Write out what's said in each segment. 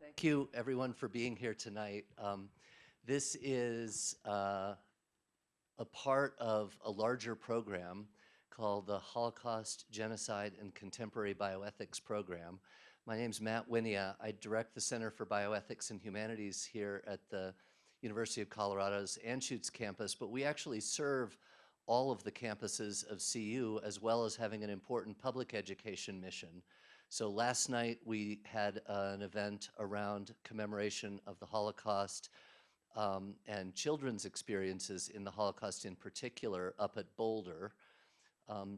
Thank you, everyone, for being here tonight. This is a part of a larger program called the Holocaust, Genocide, and Contemporary Bioethics Program. My name's Matt Wynia. I direct the Center for Bioethics and Humanities here at the University of Colorado's Anschutz campus, but we actually serve all of the campuses of CU, as well as having an important public education mission. So last night we had an event around commemoration of the Holocaust and children's experiences in the Holocaust in particular up at Boulder.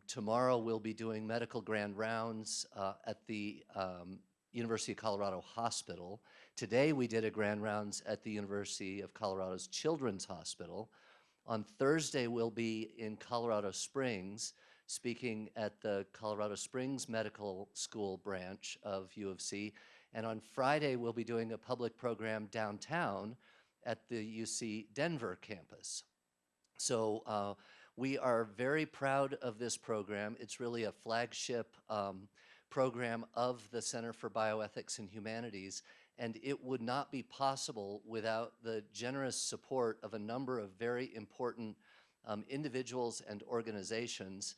Tomorrow we'll be doing medical grand rounds at the University of Colorado Hospital. Today we did a grand rounds at the University of Colorado's Children's Hospital. On Thursday we'll be in Colorado Springs speaking at the Colorado Springs Medical School branch of U of C. And on Friday we'll be doing a public program downtown at the UC Denver campus. So we are very proud of this program. It's really a flagship program of the Center for Bioethics and Humanities, and it would not be possible without the generous support of a number of very important individuals and organizations.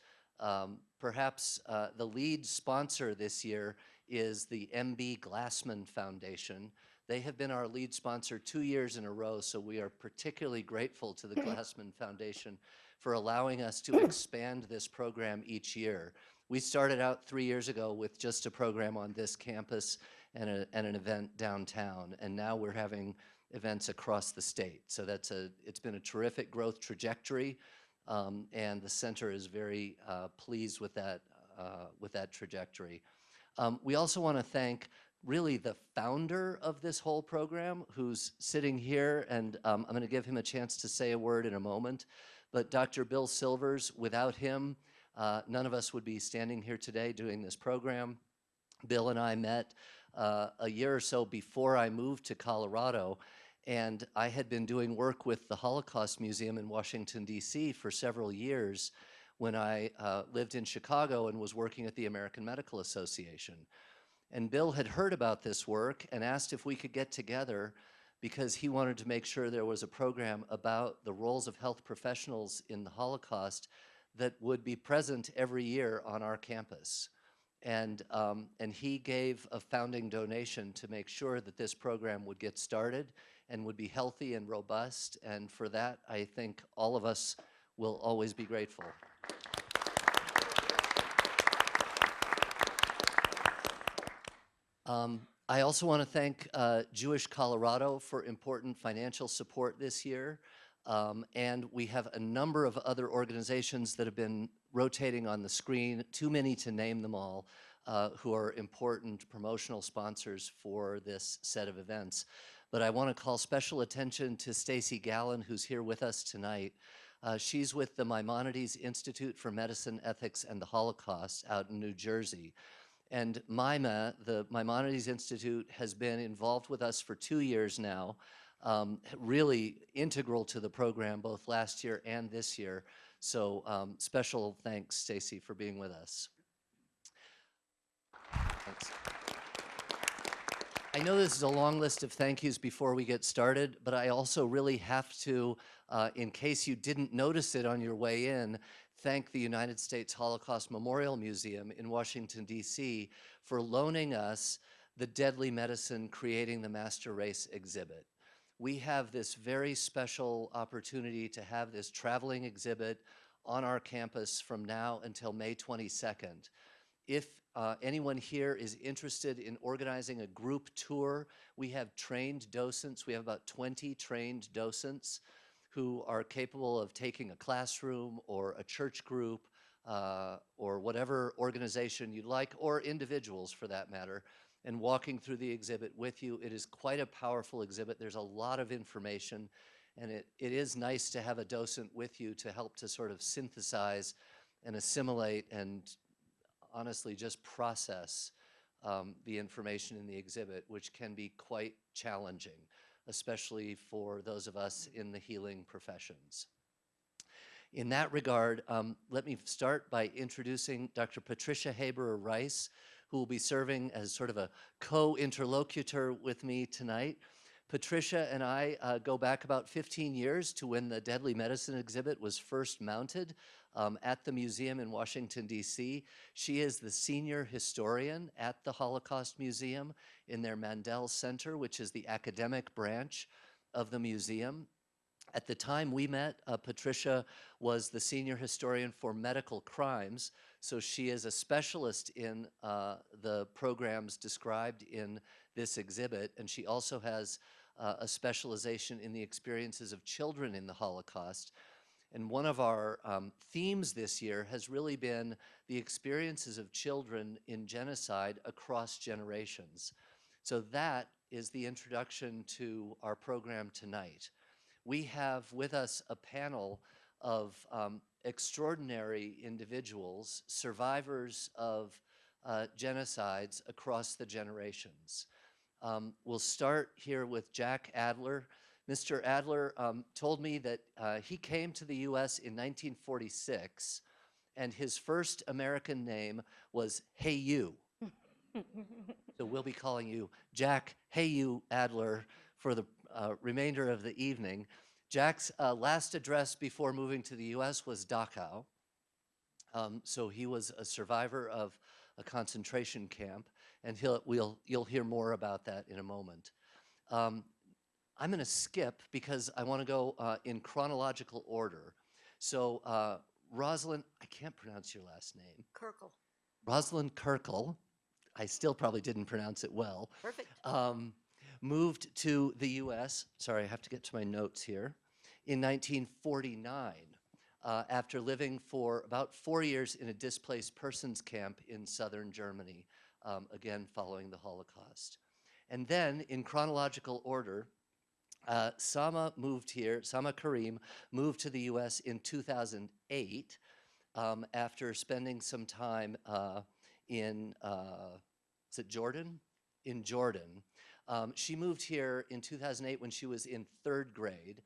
Perhaps the lead sponsor this year is the M.B. Glassman Foundation. They have been our lead sponsor 2 years in a row, so we are particularly grateful to the Glassman Foundation for allowing us to expand this program each year. We started out 3 years ago with just a program on this campus and an event downtown, and now we're having events across the state. So it's been a terrific growth trajectory, and the center is very pleased with that trajectory. We also want to thank really the founder of this whole program, who's sitting here, and I'm going to give him a chance to say a word in a moment. But Dr. Bill Silvers, without him, none of us would be standing here today doing this program. Bill and I met a year or so before I moved to Colorado, and I had been doing work with the Holocaust Museum in Washington, D.C. for several years when I lived in Chicago and was working at the American Medical Association. And Bill had heard about this work and asked if we could get together because he wanted to make sure there was a program about the roles of health professionals in the Holocaust that would be present every year on our campus. And he gave a founding donation to make sure that this program would get started and would be healthy and robust. And for that, I think all of us will always be grateful. I also want to thank Jewish Colorado for important financial support this year. And we have a number of other organizations that have been rotating on the screen, too many to name them all, who are important promotional sponsors for this set of events. But I want to call special attention to Stacy Gallen, who's here with us tonight. She's with the Maimonides Institute for Medicine, Ethics, and the Holocaust out in New Jersey. And MIMA, the Maimonides Institute, has been involved with us for 2 years now, really integral to the program both last year and this year. So special thanks, Stacy, for being with us. Thanks. I know this is a long list of thank yous before we get started, but I also really have to, in case you didn't notice it on your way in, thank the United States Holocaust Memorial Museum in Washington, D.C. for loaning us the Deadly Medicine Creating the Master Race exhibit. We have this very special opportunity to have this traveling exhibit on our campus from now until May 22nd. If anyone here is interested in organizing a group tour, we have trained docents. We have about 20 trained docents who are capable of taking a classroom or a church group or whatever organization you'd like, or individuals for that matter, and walking through the exhibit with you. It is quite a powerful exhibit. There's a lot of information, and it is nice to have a docent with you to help to sort of synthesize and assimilate and honestly just process the information in the exhibit, which can be quite challenging, especially for those of us in the healing professions. In that regard, let me start by introducing Dr. Patricia Heberer-Rice, who will be serving as sort of a co-interlocutor with me tonight. Patricia and I go back about 15 years to when the Deadly Medicine exhibit was first mounted at the museum in Washington, D.C. She is the senior historian at the Holocaust Museum in their Mandel Center, which is the academic branch of the museum. At the time we met, Patricia was the senior historian for medical crimes, so she is a specialist in the programs described in this exhibit, and she also has a specialization in the experiences of children in the Holocaust. And one of our themes this year has really been the experiences of children in genocide across generations. So that is the introduction to our program tonight. We have with us a panel of extraordinary individuals, survivors of genocides across the generations. We'll start here with Jack Adler. Mr. Adler told me that he came to the US in 1946, and his first American name was Hey You. So we'll be calling you Jack Hey You Adler for the remainder of the evening. Jack's last address before moving to the US was Dachau. So he was a survivor of a concentration camp, and you'll hear more about that in a moment. I'm going to skip because I want to go in chronological order. So Rosalyn, I can't pronounce your last name. Kirkel. Rosalyn Kirkel, I still probably didn't pronounce it well. Perfect. Moved to the US, sorry, I have to get to my notes here, in 1949 after living for about 4 years in a displaced persons camp in southern Germany, again following the Holocaust. And then in chronological order, Sama Kareem moved to the US in 2008 after spending some time in, is it Jordan? In Jordan. She moved here in 2008 when she was in 3rd grade,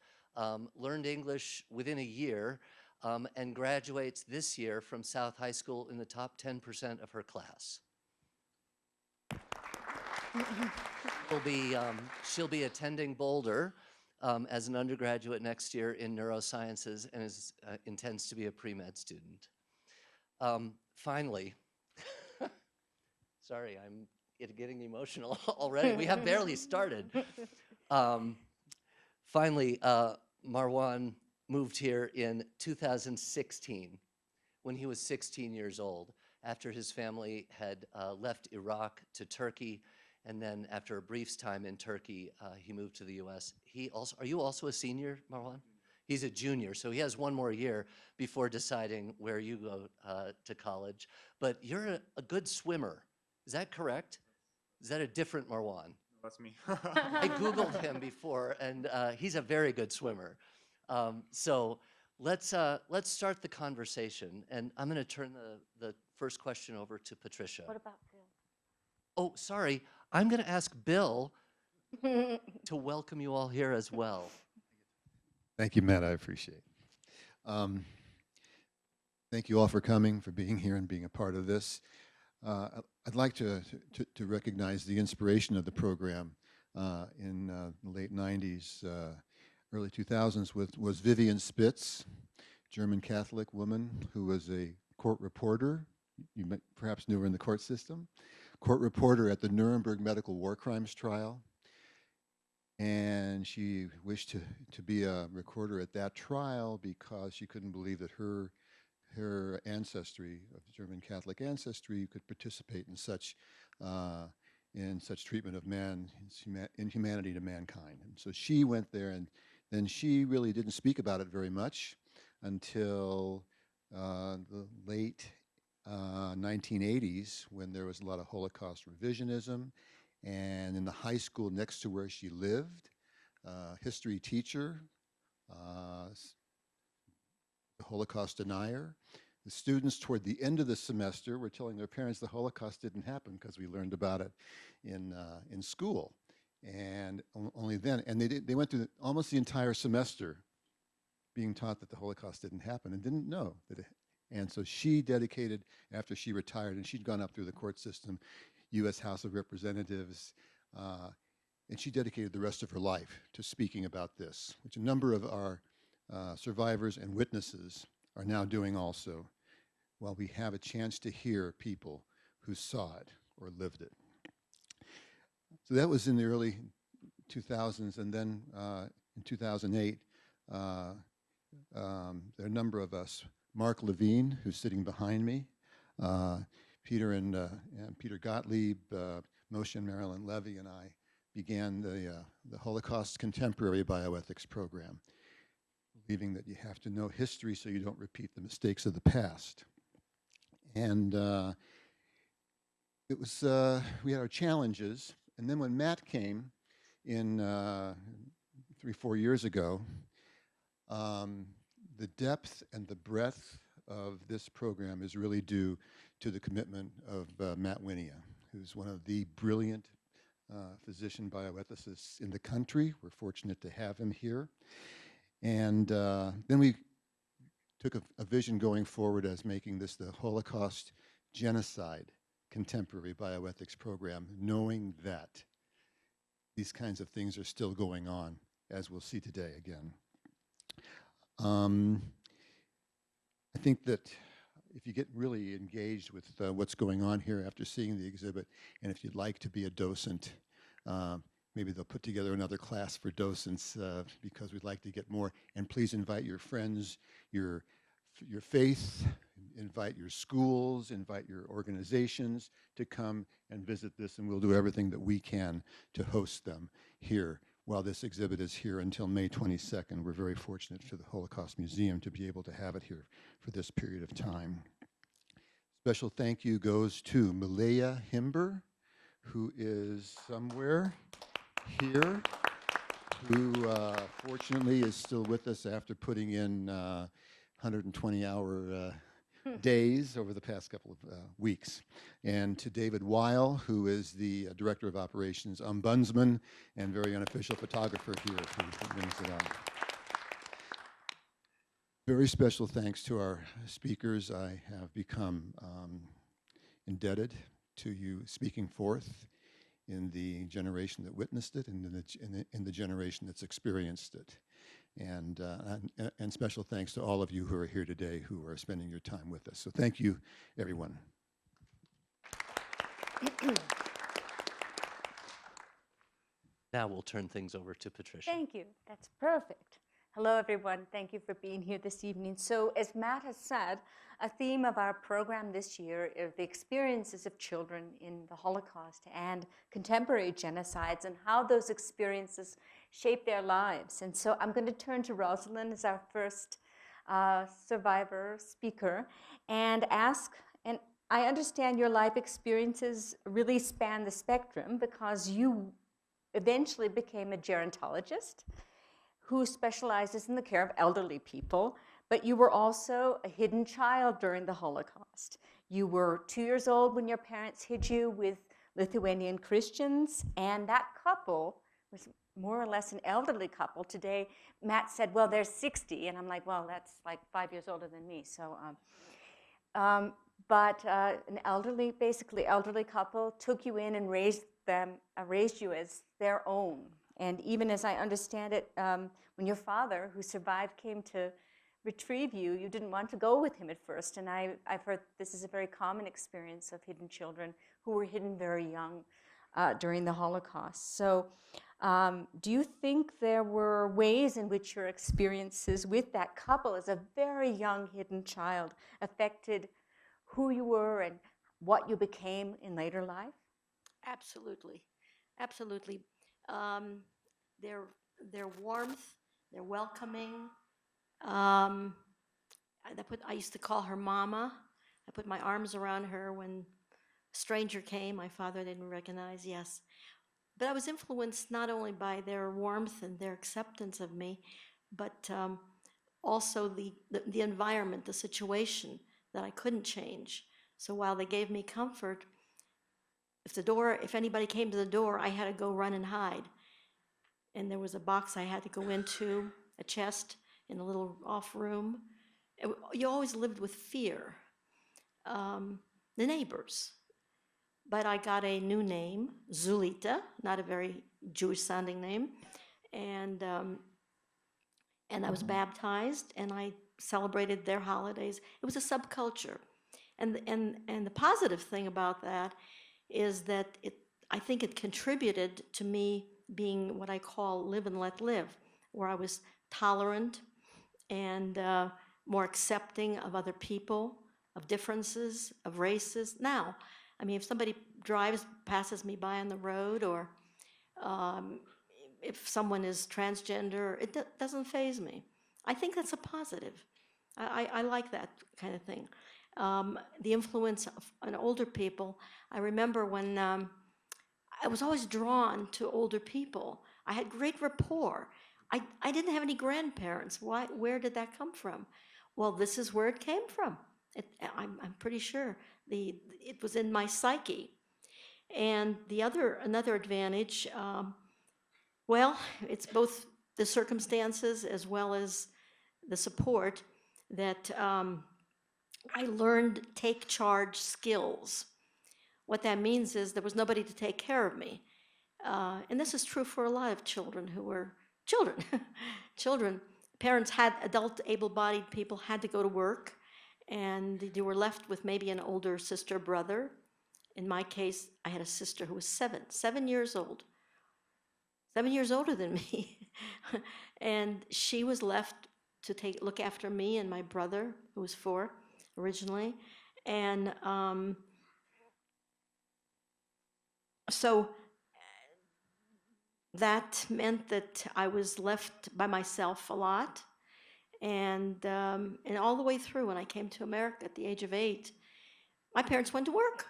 learned English within a year, and graduates this year from South High School in the top 10% of her class. She'll be attending Boulder as an undergraduate next year in neurosciences and intends to be a pre-med student. Finally, sorry, I'm getting emotional already. We have barely started. Finally, Marwan moved here in 2016 when he was 16 years old after his family had left Iraq to Turkey. And then after a brief time in Turkey, he moved to the US. Are you also a senior, Marwan? He's a junior, so he has one more year before deciding where you go to college. But you're a good swimmer, is that correct? Is that a different Marwan? That's me. I Googled him before, and he's a very good swimmer. So let's start the conversation, and I'm gonna turn the first question over to Patricia. What about Bill? Oh, sorry. I'm going to ask Bill to welcome you all here as well. Thank you, Matt. I appreciate it. Thank you all for coming, for being here and being a part of this. I'd like to recognize the inspiration of the program in the late 90s, early 2000s was Vivian Spitz, German Catholic woman who was a court reporter. You perhaps knew her in the court system. Court reporter at the Nuremberg Medical War Crimes Trial. And she wished to be a recorder at that trial because she couldn't believe that her ancestry, of German Catholic ancestry, could participate in such treatment of man, inhumanity to mankind. And so she went there, and then she really didn't speak about it very much until the late 1980s, when there was a lot of Holocaust revisionism. And in the high school next to where she lived, history teacher, the Holocaust denier, the students toward the end of the semester were telling their parents the Holocaust didn't happen because we learned about it in school. And only then, and they went through almost the entire semester being taught that the Holocaust didn't happen and didn't know that And so she dedicated, after she retired, and she'd gone up through the court system, U.S. House of Representatives, and she dedicated the rest of her life to speaking about this, which a number of our survivors and witnesses are now doing also, while we have a chance to hear people who saw it or lived it. So that was in the early 2000s, and then in 2008, there are a number of us. Mark Levine, who's sitting behind me, Peter and Peter Gottlieb, Moshe and Marilyn Levy, and I began the Holocaust Contemporary Bioethics program, believing that you have to know history so you don't repeat the mistakes of the past. And it was, we had our challenges, and then when Matt came in 3-4 years ago, the depth and the breadth of this program is really due to the commitment of Matt Wynia, who's one of the brilliant physician bioethicists in the country. We're fortunate to have him here. And then we took a vision going forward as making this the Holocaust Genocide Contemporary Bioethics program, knowing that these kinds of things are still going on, as we'll see today again. I think that if you get really engaged with what's going on here after seeing the exhibit, and if you'd like to be a docent, maybe they'll put together another class for docents because we'd like to get more. And please invite your friends, your faith, invite your schools, invite your organizations to come and visit this, and we'll do everything that we can to host them here. While this exhibit is here until May 22nd, we're very fortunate for the Holocaust Museum to be able to have it here for this period of time. Special thank you goes to Malaya Himber, who is somewhere here, who fortunately is still with us after putting in 120-hour days over the past couple of weeks. And to David Weil, who is the Director of Operations Ombudsman and very unofficial photographer here, who brings it on. Very special thanks to our speakers. I have become indebted to you speaking forth in the generation that witnessed it and in the generation that's experienced it. And special thanks to all of you who are here today who are spending your time with us. So thank you, everyone. Now we'll turn things over to Patricia. Thank you. That's perfect. Hello, everyone. Thank you for being here this evening. So as Matt has said, a theme of our program this year is the experiences of children in the Holocaust and contemporary genocides and how those experiences shape their lives. And so I'm going to turn to Rosalyn as our first survivor speaker and ask, and I understand your life experiences really span the spectrum because you eventually became a gerontologist who specializes in the care of elderly people, but you were also a hidden child during the Holocaust. You were 2 years old when your parents hid you with Lithuanian Christians, and that couple was more or less an elderly couple. Today, Matt said, well, they're 60, and I'm like, well, that's like 5 years older than me. So, an elderly, basically elderly couple took you in and raised you as their own. And even as I understand it, when your father, who survived, came to retrieve you, you didn't want to go with him at first. And I've heard this is a very common experience of hidden children who were hidden very young during the Holocaust. So do you think there were ways in which your experiences with that couple as a very young hidden child affected who you were and what you became in later life? Absolutely, absolutely. Their warmth, their welcoming. I used to call her Mama. I put my arms around her when a stranger came. My father didn't recognize, yes. But I was influenced not only by their warmth and their acceptance of me, but also the environment, the situation that I couldn't change. So while they gave me comfort, if anybody came to the door, I had to go run and hide. And there was a box I had to go into, a chest in a little off room, you always lived with fear. The neighbors. But I got a new name, Zulita, not a very Jewish-sounding name, and I was baptized, and I celebrated their holidays. It was a subculture, and the positive thing about that is that I think it contributed to me being what I call live and let live, where I was tolerant and more accepting of other people, of differences, of races. Now, I mean, if somebody passes me by on the road, or if someone is transgender, it doesn't faze me. I think that's a positive. I like that kind of thing. The influence on older people. I remember when I was always drawn to older people. I had great rapport. I didn't have any grandparents. Where did that come from? Well, this is where it came from. I'm pretty sure it was in my psyche. And another advantage, well, it's both the circumstances as well as the support that I learned take charge skills. What that means is there was nobody to take care of me. And this is true for a lot of children who were children. Parents adult able-bodied people had to go to work, and they were left with maybe an older sister, brother. In my case, I had a sister who was 7 years old, 7 years older than me. And she was left to look after me and my brother, who was 4 originally. And so that meant that I was left by myself a lot. And all the way through, when I came to America at the age of 8, my parents went to work.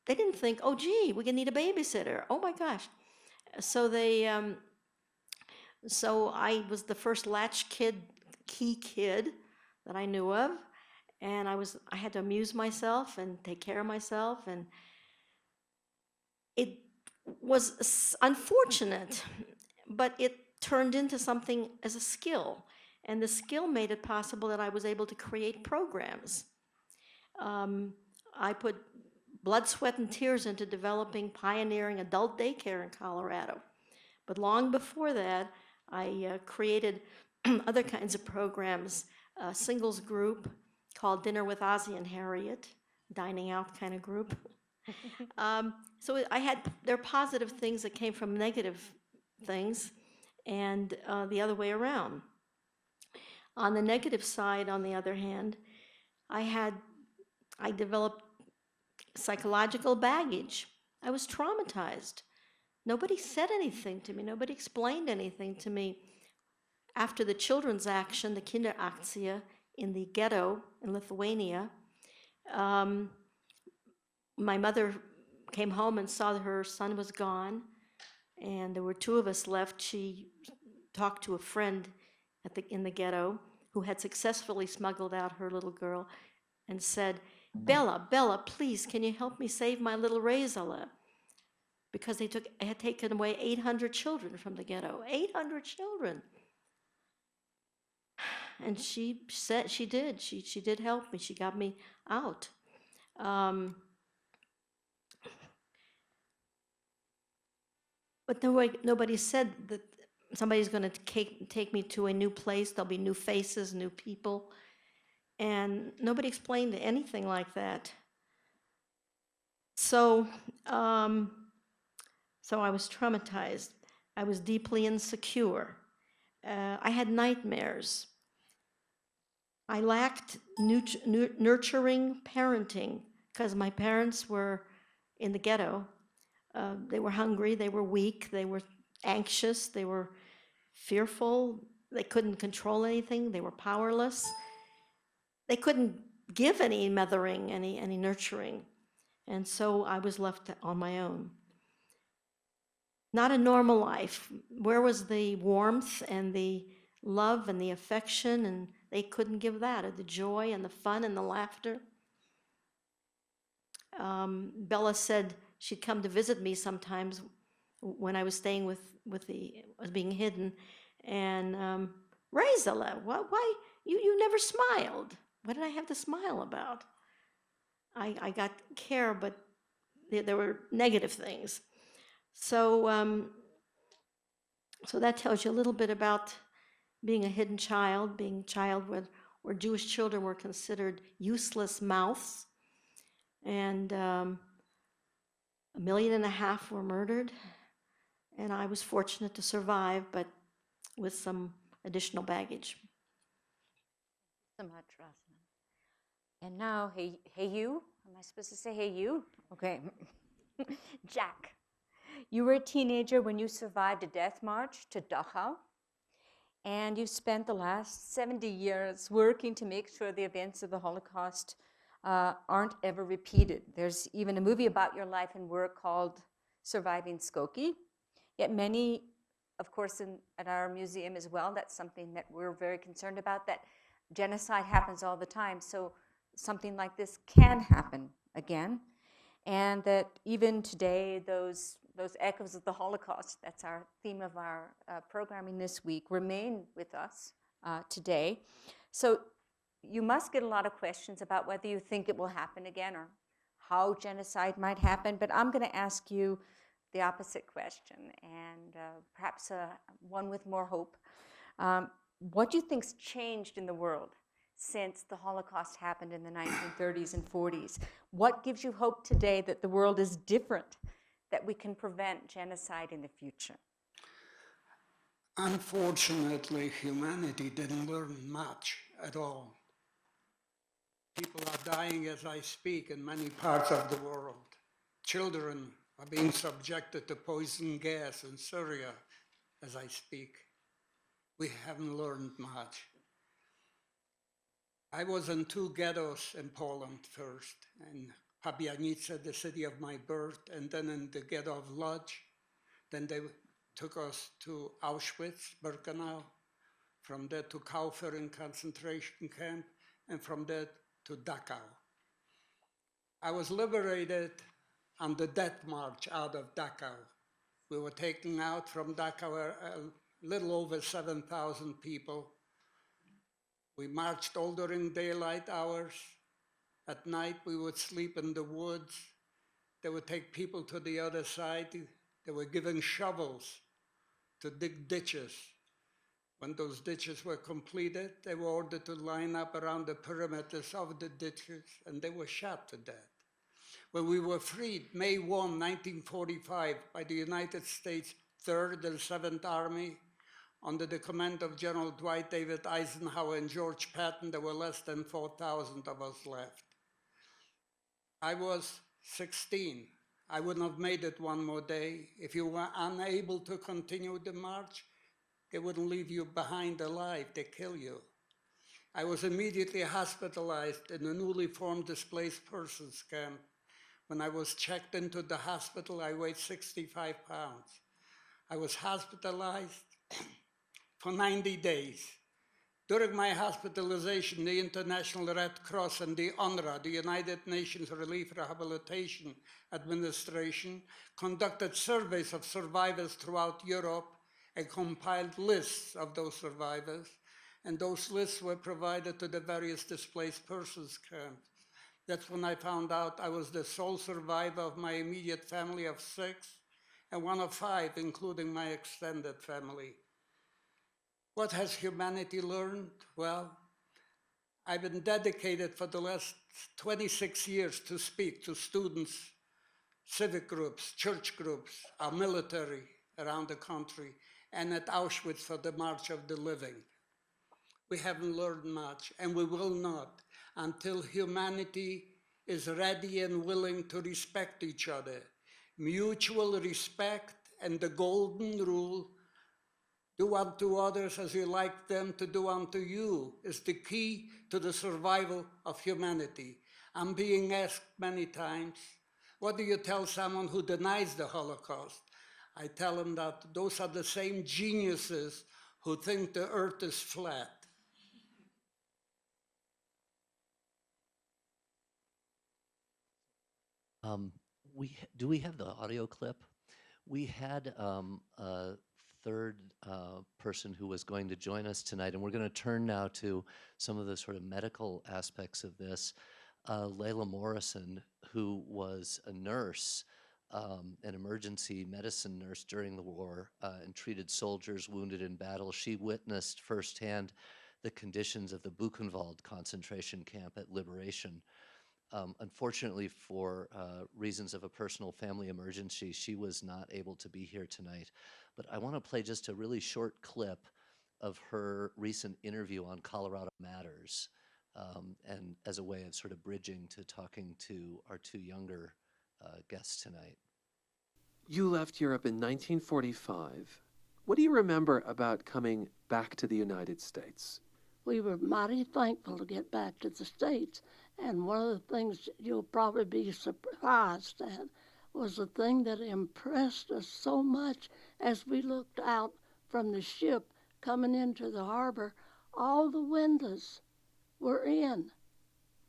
They didn't think, oh, gee, we're gonna need a babysitter. Oh my gosh. So so I was the first key kid that I knew of. And I had to amuse myself and take care of myself. And it was unfortunate, but it turned into something as a skill. And the skill made it possible that I was able to create programs. I put blood, sweat, and tears into developing pioneering adult daycare in Colorado. But long before that, I created other kinds of programs, a singles group called Dinner with Ozzie and Harriet, dining out kind of group. So there are positive things that came from negative things, and the other way around. On the negative side, on the other hand, I developed psychological baggage. I was traumatized. Nobody said anything to me. Nobody explained anything to me. After the children's action, the Kinderaktie in the ghetto in Lithuania, my mother came home and saw that her son was gone, and there were 2 of us left. She talked to a friend in the ghetto who had successfully smuggled out her little girl and said, Bella, please, can you help me save my little Rosalyn? Because they had taken away 800 children from the ghetto. 800 children. And she said she did. She did help me. She got me out. But nobody said that somebody's going to take me to a new place. There'll be new faces, new people. And nobody explained anything like that. So I was traumatized. I was deeply insecure. I had nightmares. I lacked nurturing parenting because my parents were in the ghetto. They were hungry, they were weak, they were anxious, they were fearful, they couldn't control anything, they were powerless. They couldn't give any mothering, any nurturing. And so I was left on my own. Not a normal life. Where was the warmth and the love and the affection? And they couldn't give that, or the joy and the fun and the laughter. Bella said she'd come to visit me sometimes when I was staying was being hidden. And Rosalyn, why You never smiled. What did I have to smile about? I got care, but there were negative things. So, so that tells you a little bit about being a hidden child, being a child where Jewish children were considered useless mouths. And 1.5 million were murdered. And I was fortunate to survive, but with some additional baggage. So much, Rosalyn. And now, hey you. Am I supposed to say hey you? Okay. Jack, you were a teenager when you survived a death march to Dachau, and you spent the last 70 years working to make sure the events of the Holocaust aren't ever repeated. There's even a movie about your life and work called Surviving Skokie. Yet many, of course, at our museum as well, that's something that we're very concerned about, that genocide happens all the time. So something like this can happen again. And that even today, those echoes of the Holocaust, that's our theme of our programming this week, remain with us today. So you must get a lot of questions about whether you think it will happen again or how genocide might happen. But I'm going to ask you the opposite question, and perhaps one with more hope. What do you think's changed in the world since the Holocaust happened in the 1930s and 40s? What gives you hope today that the world is different, that we can prevent genocide in the future? Unfortunately, humanity didn't learn much at all. People are dying as I speak in many parts of the world. Children are being subjected to poison gas in Syria as I speak. We haven't learned much. I was in 2 ghettos in Poland first, in Pabianice, the city of my birth, and then in the ghetto of Lodz. Then they took us to Auschwitz, Birkenau, from there to Kaufering concentration camp, and from there to Dachau. I was liberated on the death march out of Dachau. We were taken out from Dachau, a little over 7,000 people. We marched all during daylight hours. At night, we would sleep in the woods. They would take people to the other side. They were given shovels to dig ditches. When those ditches were completed, they were ordered to line up around the perimeters of the ditches, and they were shot to death. When we were freed, May 1, 1945, by the United States 3rd and 7th Army, under the command of General Dwight David Eisenhower and George Patton, there were less than 4,000 of us left. I was 16. I wouldn't have made it one more day. If you were unable to continue the march, they wouldn't leave you behind alive, they kill you. I was immediately hospitalized in a newly formed displaced persons camp. When I was checked into the hospital, I weighed 65 pounds. I was hospitalized for 90 days. During my hospitalization, the International Red Cross and the UNRWA, the United Nations Relief Rehabilitation Administration, conducted surveys of survivors throughout Europe and compiled lists of those survivors, and those lists were provided to the various displaced persons camps. That's when I found out I was the sole survivor of my immediate family of 6, and one of 5, including my extended family. What has humanity learned? Well, I've been dedicated for the last 26 years to speak to students, civic groups, church groups, our military around the country, and at Auschwitz for the March of the Living. We haven't learned much, and we will not until humanity is ready and willing to respect each other. Mutual respect and the golden rule, do unto others as you like them to do unto you, is the key to the survival of humanity. I'm being asked many times, what do you tell someone who denies the Holocaust? I tell them that those are the same geniuses who think the earth is flat. Do we have the audio clip? We had a third person who was going to join us tonight, and we're going to turn now to some of the sort of medical aspects of this. Layla Morrison, who was a nurse, an emergency medicine nurse during the war, and treated soldiers wounded in battle. She witnessed firsthand the conditions of the Buchenwald concentration camp at Liberation. Unfortunately, for reasons of a personal family emergency, she was not able to be here tonight. But I want to play just a really short clip of her recent interview on Colorado Matters, and as a way of sort of bridging to talking to our two younger guests tonight. You left Europe in 1945. What do you remember about coming back to the United States? We were mighty thankful to get back to the States. And one of the things you'll probably be surprised at was the thing that impressed us so much as we looked out from the ship coming into the harbor. All the windows were in.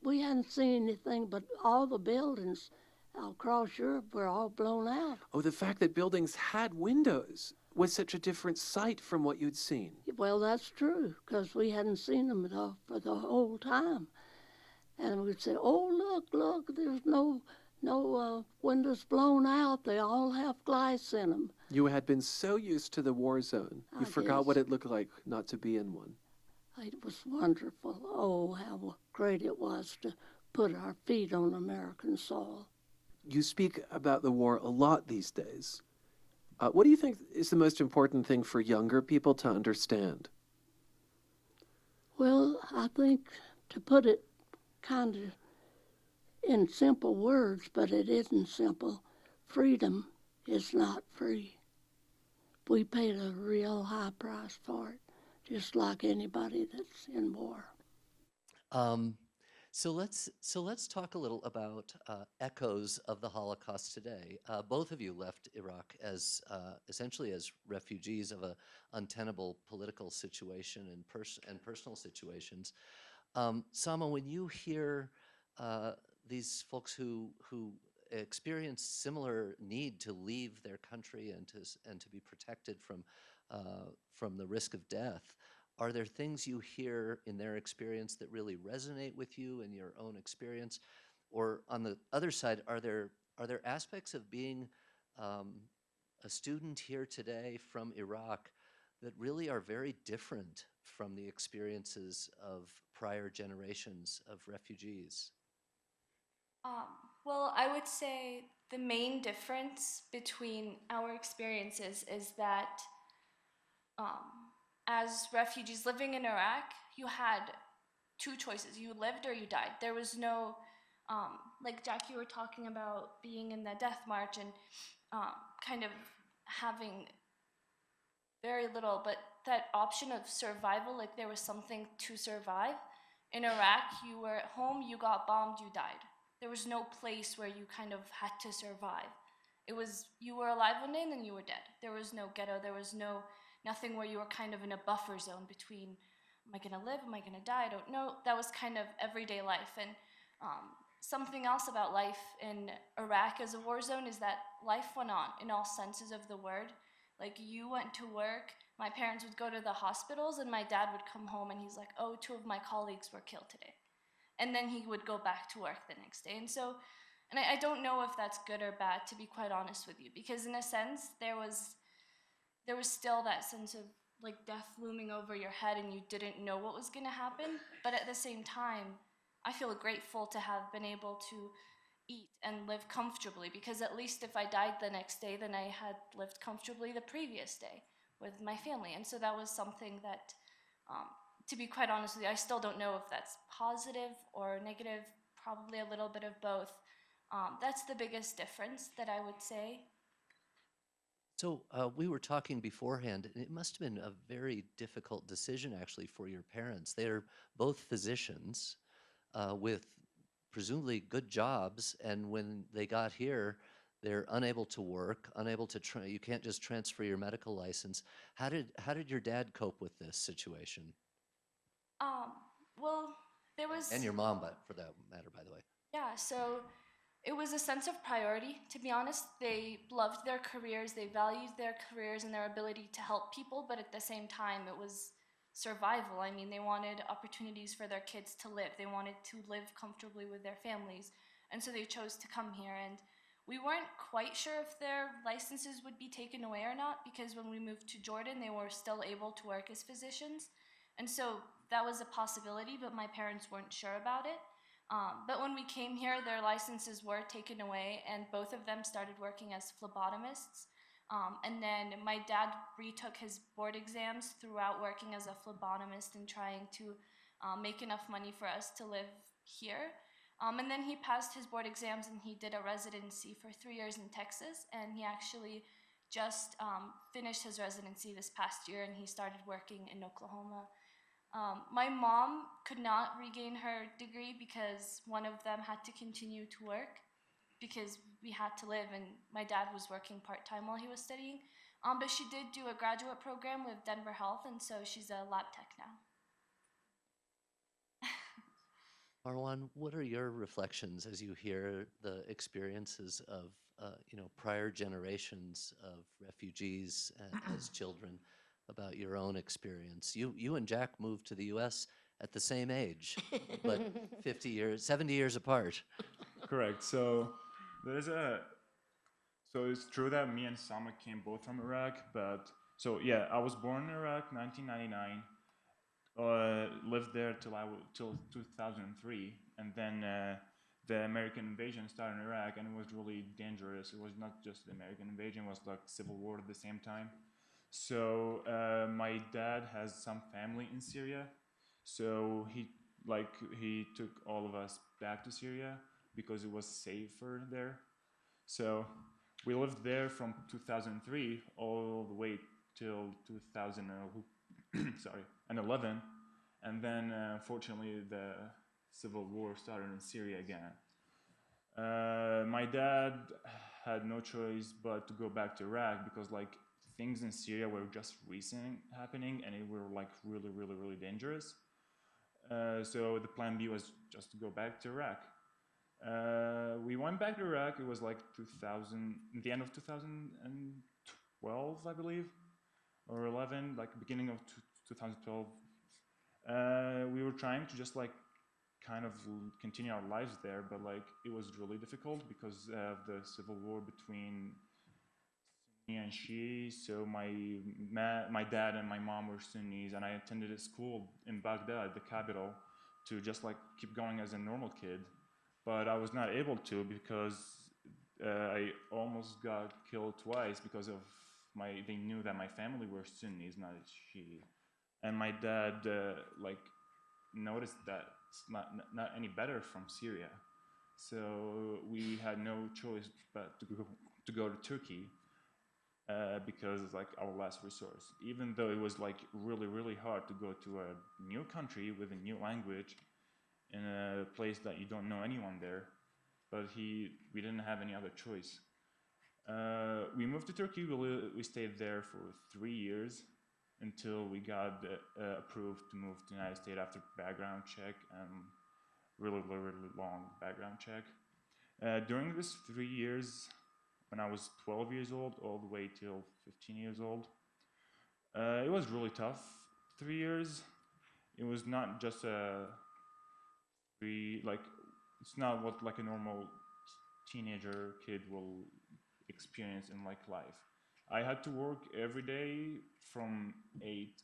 We hadn't seen anything, but all the buildings across Europe were all blown out. Oh, the fact that buildings had windows was such a different sight from what you'd seen. Well, that's true, because we hadn't seen them for the whole time. And we'd say, oh, look, there's no windows blown out. They all have glass in them. You had been so used to the war zone, you forgot what it looked like not to be in one. It was wonderful. Oh, how great it was to put our feet on American soil. You speak about the war a lot these days. What do you think is the most important thing for younger people to understand? Well, I think, to put it kind of in simple words, but it isn't simple, freedom is not free. We paid a real high price for it, just like anybody that's in war. So let's talk a little about echoes of the Holocaust today. Both of you left Iraq as essentially as refugees of a untenable political situation and personal situations. Sama, when you hear these folks who experience similar need to leave their country and to be protected from the risk of death, are there things you hear in their experience that really resonate with you in your own experience? Or on the other side, are there aspects of being a student here today from Iraq that really are very different from the experiences of prior generations of refugees? Well, I would say the main difference between our experiences is that as refugees living in Iraq, you had two choices. You lived or you died. There was no, like Jackie, you were talking about being in the death march and kind of having very little, but that option of survival, like there was something to survive. In Iraq, you were at home, you got bombed, you died. There was no place where you kind of had to survive. It was, you were alive one day and then you were dead. There was no ghetto, there was nothing where you were kind of in a buffer zone between, am I gonna live, am I gonna die, I don't know. That was kind of everyday life. And something else about life in Iraq as a war zone is that life went on in all senses of the word. Like you went to work, my parents would go to the hospitals and my dad would come home and he's like, oh, 2 of my colleagues were killed today. And then he would go back to work the next day. And so, and I don't know if that's good or bad, to be quite honest with you, because in a sense, there was still that sense of like death looming over your head and you didn't know what was gonna happen. But at the same time, I feel grateful to have been able to eat and live comfortably, because at least if I died the next day, then I had lived comfortably the previous day with my family. And so that was something that, to be quite honest with you, I still don't know if that's positive or negative, probably a little bit of both. That's the biggest difference that I would say. So we were talking beforehand, and it must have been a very difficult decision actually for your parents. They're both physicians with presumably good jobs, and when they got here, they're unable to work, unable to you can't just transfer your medical license. How did your dad cope with this situation? Well, there was... And your mom, but for that matter, by the way. Yeah, so it was a sense of priority, to be honest. They loved their careers, they valued their careers and their ability to help people, but at the same time, it was survival. I mean, they wanted opportunities for their kids to live, they wanted to live comfortably with their families, and so they chose to come here. And we weren't quite sure if their licenses would be taken away or not, because when we moved to Jordan, they were still able to work as physicians. And so that was a possibility, but my parents weren't sure about it. But when we came here, their licenses were taken away, and both of them started working as phlebotomists. And then my dad retook his board exams throughout working as a phlebotomist and trying to make enough money for us to live here. And then he passed his board exams and he did a residency for 3 years in Texas. And he actually just finished his residency this past year and he started working in Oklahoma. My mom could not regain her degree because one of them had to continue to work because we had to live, and my dad was working part-time while he was studying. But she did do a graduate program with Denver Health, and so she's a lab tech now. Marwan, what are your reflections as you hear the experiences of prior generations of refugees as children about your own experience? You and Jack moved to the U.S. at the same age, but 50 years, 70 years apart. Correct. So it's true that me and Sama came both from Iraq, but so yeah, I was born in Iraq, 1999. Lived there till 2003, and then the American invasion started in Iraq, and it was really dangerous. It was not just the American invasion; it was like civil war at the same time. So my dad has some family in Syria, so he took all of us back to Syria because it was safer there. So we lived there from 2003 all the way till 2011, and then unfortunately the civil war started in Syria again. My dad had no choice but to go back to Iraq because things in Syria were just recent happening and it were really, really, really dangerous. So the plan B was just to go back to Iraq. We went back to Iraq. It was 2000, the end of 2012, I believe, or 11, beginning of 2012. We were trying to just kind of continue our lives there, but it was really difficult because of the civil war between Sunni and Shia. So my dad and my mom were Sunnis, and I attended a school in Baghdad, the capital, to just keep going as a normal kid. But I was not able to because I almost got killed twice because of they knew that my family were Sunnis, not Shia. And my dad noticed that it's not any better from Syria. So we had no choice but to go to Turkey because it's our last resource. Even though it was really, really hard to go to a new country with a new language in a place that you don't know anyone there, but we didn't have any other choice. We moved to Turkey. We stayed there for 3 years until we got approved to move to the United States after background check and really, really, really long background check. During this 3 years, when I was 12 years old, all the way till 15 years old, it was really tough. 3 years. It was not just it's not what a normal teenager kid will experience in life. I had to work every day from 8,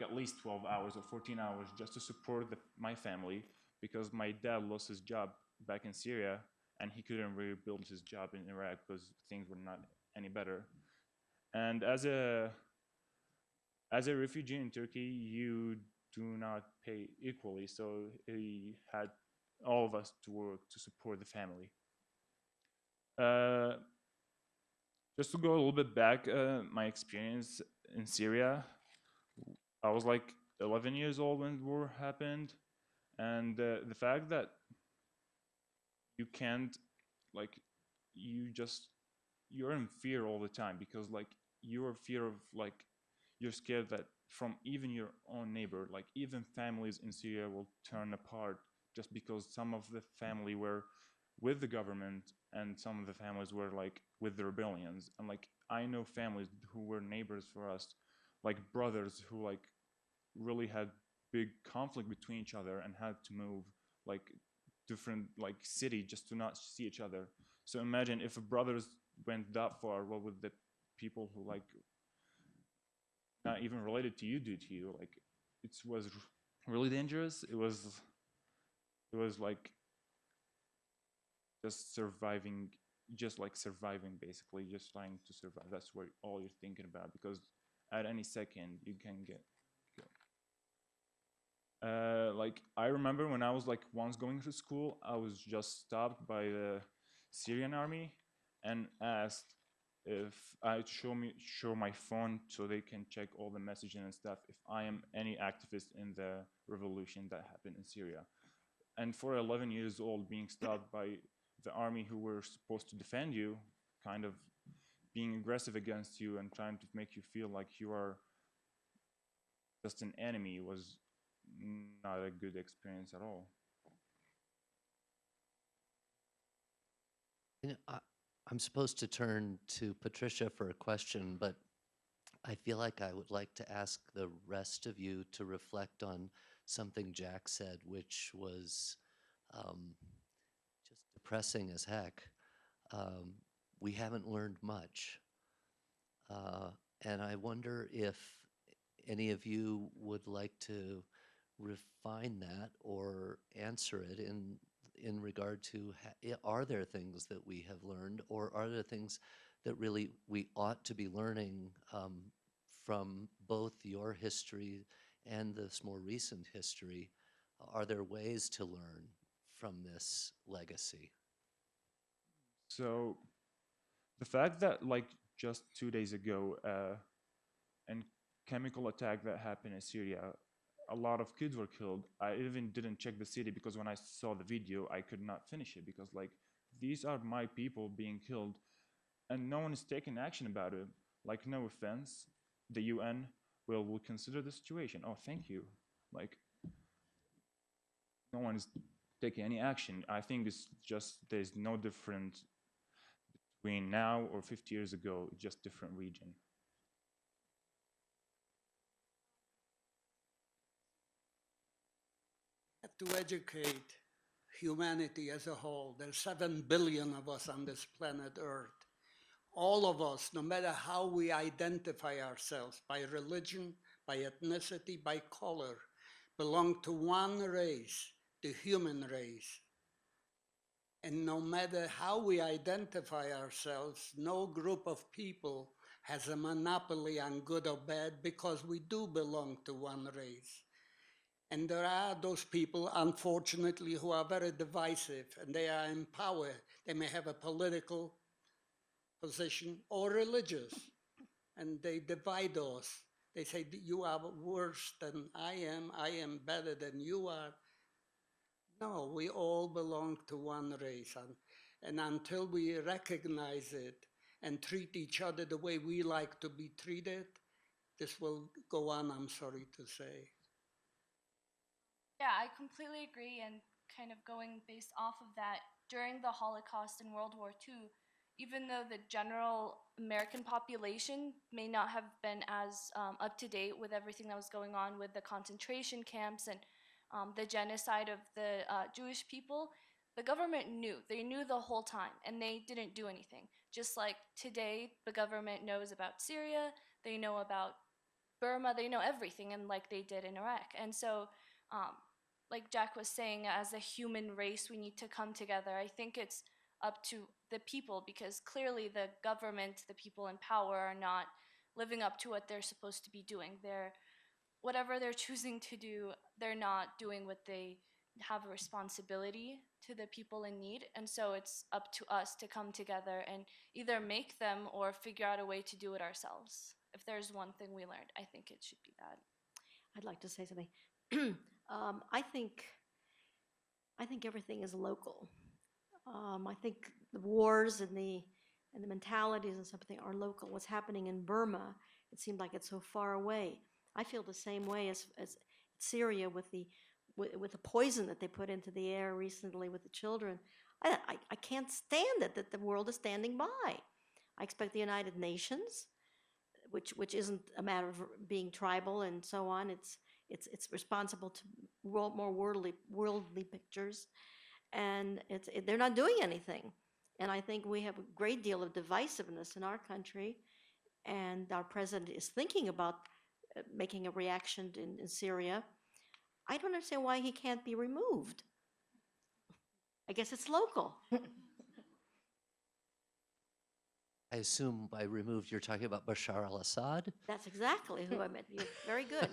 at least 12 hours or 14 hours just to support my family because my dad lost his job back in Syria and he couldn't rebuild his job in Iraq because things were not any better. And as a refugee in Turkey, you do not pay equally, so he had all of us to work to support the family. Just to go a little bit back, my experience in Syria, I was 11 years old when the war happened, and the fact that you can't, you're in fear all the time because you're fear of you're scared that from even your own neighbor, even families in Syria will turn apart just because some of the family were with the government, and some of the families were like with the rebellions. And like I know families who were neighbors for us, like brothers who like really had big conflict between each other and had to move like different like city just to not see each other. So imagine if brothers went that far, what would the people who like not even related to you do to you? Like it was really dangerous. It was like just surviving, just like surviving, basically just trying to survive. That's what all you're thinking about, because at any second you can get killed. Like I remember when I was like once going to school, I was just stopped by the Syrian army and asked if I show my phone so they can check all the messaging and stuff, if I am any activist in the revolution that happened in Syria. And for 11 years old, being stopped by the army who were supposed to defend you, kind of being aggressive against you and trying to make you feel like you are just an enemy, was not a good experience at all. You know, I'm supposed to turn to Patricia for a question, but I feel like I would like to ask the rest of you to reflect on something Jack said, which was just depressing as heck. We haven't learned much. And I wonder if any of you would like to refine that or answer it in regard to, are there things that we have learned, or are there things that really we ought to be learning from both your history and this more recent history? Are there ways to learn from this legacy? So the fact that like just 2 days ago, and chemical attack that happened in Syria, a lot of kids were killed. I even didn't check the city because when I saw the video, I could not finish it, because like these are my people being killed and no one is taking action about it. Like, no offense, the UN will consider the situation. Oh, thank you. Like, no one is taking any action. I think it's just there's no difference between now or 50 years ago, just different region. To educate humanity as a whole. There's 7 billion of us on this planet Earth. All of us, no matter how we identify ourselves, by religion, by ethnicity, by color, belong to one race, the human race. And no matter how we identify ourselves, no group of people has a monopoly on good or bad, because we do belong to one race. And there are those people, unfortunately, who are very divisive, and they are in power. They may have a political position or religious, and they divide us. They say, you are worse than I am better than you are. No, we all belong to one race. And until we recognize it and treat each other the way we like to be treated, this will go on, I'm sorry to say. Yeah, I completely agree, and kind of going based off of that, during the Holocaust and World War II, even though the general American population may not have been as up to date with everything that was going on with the concentration camps and the genocide of the Jewish people, the government knew. They knew the whole time, and they didn't do anything. Just like today, the government knows about Syria, they know about Burma, they know everything, and like they did in Iraq. And so, like Jack was saying, as a human race, we need to come together. I think it's up to the people, because clearly the government, the people in power, are not living up to what they're supposed to be doing. Whatever they're choosing to do, they're not doing what they have a responsibility to the people in need. And so it's up to us to come together and either make them or figure out a way to do it ourselves. If there's one thing we learned, I think it should be that. I'd like to say something. I think everything is local. I think the wars and the mentalities and something are local. What's happening in Burma, it seemed like it's so far away. I feel the same way as Syria with the poison that they put into the air recently with the children. I can't stand it that the world is standing by. I expect the United Nations, which isn't a matter of being tribal and so on. It's responsible to more worldly pictures, and they're not doing anything. And I think we have a great deal of divisiveness in our country, and our president is thinking about making a reaction in Syria. I don't understand why he can't be removed. I guess it's local. I assume by removed you're talking about Bashar al-Assad? That's exactly who I meant. You're very good.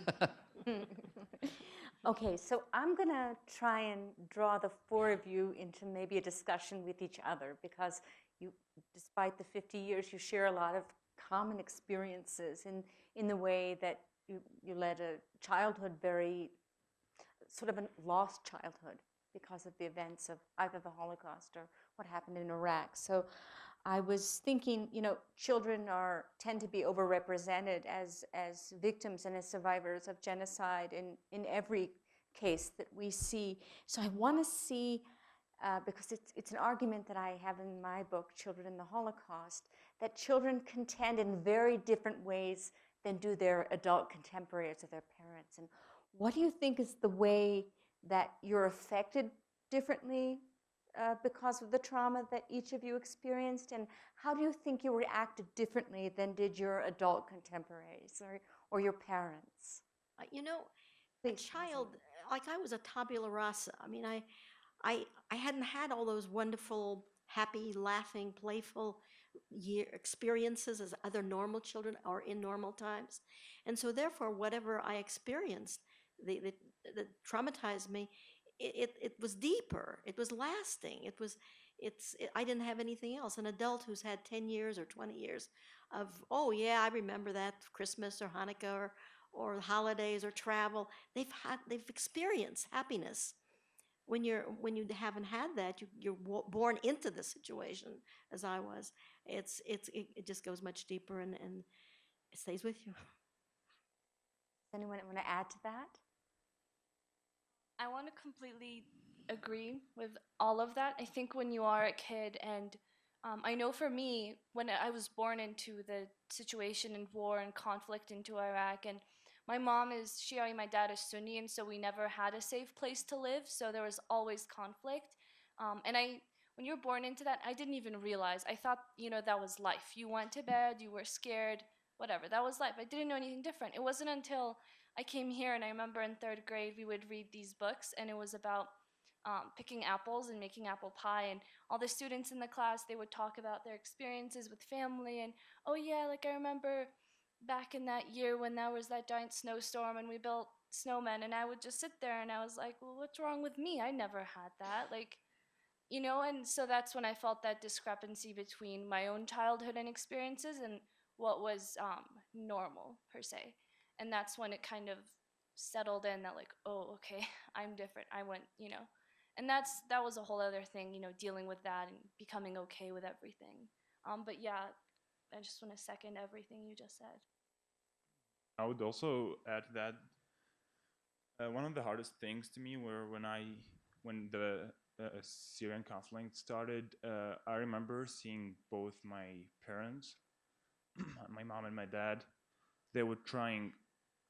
Okay, so I'm going to try and draw the four of you into maybe a discussion with each other, because you, despite the 50 years, you share a lot of common experiences in the way that you led a childhood very sort of a lost childhood because of the events of either the Holocaust or what happened in Iraq. So I was thinking, children tend to be overrepresented as victims and as survivors of genocide in every case that we see. So I want to see, because it's an argument that I have in my book, Children in the Holocaust, that children contend in very different ways than do their adult contemporaries or their parents. And what do you think is the way that you're affected differently because of the trauma that each of you experienced, and how do you think you reacted differently than did your adult contemporaries or your parents? A child, like I was a tabula rasa. I mean, I hadn't had all those wonderful, happy, laughing, playful experiences as other normal children or in normal times, and so therefore, whatever I experienced that traumatized me, it was deeper. It was lasting. I didn't have anything else. An adult who's had 10 years or 20 years of, oh yeah, I remember that Christmas or Hanukkah or holidays or travel. They've experienced happiness. When you haven't had that, you're born into the situation, as I was. It just goes much deeper and it stays with you. Does anyone want to add to that? I want to completely agree with all of that. I think when you are a kid, and I know for me, when I was born into the situation and war and conflict into Iraq, and my mom is Shia, my dad is Sunni, and so we never had a safe place to live, so there was always conflict. When you're born into that, I didn't even realize. I thought, that was life. You went to bed, you were scared, whatever, that was life. I didn't know anything different. It wasn't until I came here, and I remember in 3rd grade we would read these books, and it was about picking apples and making apple pie, and all the students in the class, they would talk about their experiences with family, and oh yeah, like I remember back in that year when there was that giant snowstorm and we built snowmen, and I would just sit there and I was like, well, what's wrong with me? I never had that, and so that's when I felt that discrepancy between my own childhood and experiences and what was normal per se. And that's when it kind of settled in that, like, oh, okay, I'm different. I went, and that was a whole other thing, dealing with that and becoming okay with everything. But yeah, I just want to second everything you just said. I would also add that one of the hardest things to me were when the Syrian conflict started. I remember seeing both my parents, my mom and my dad. They were trying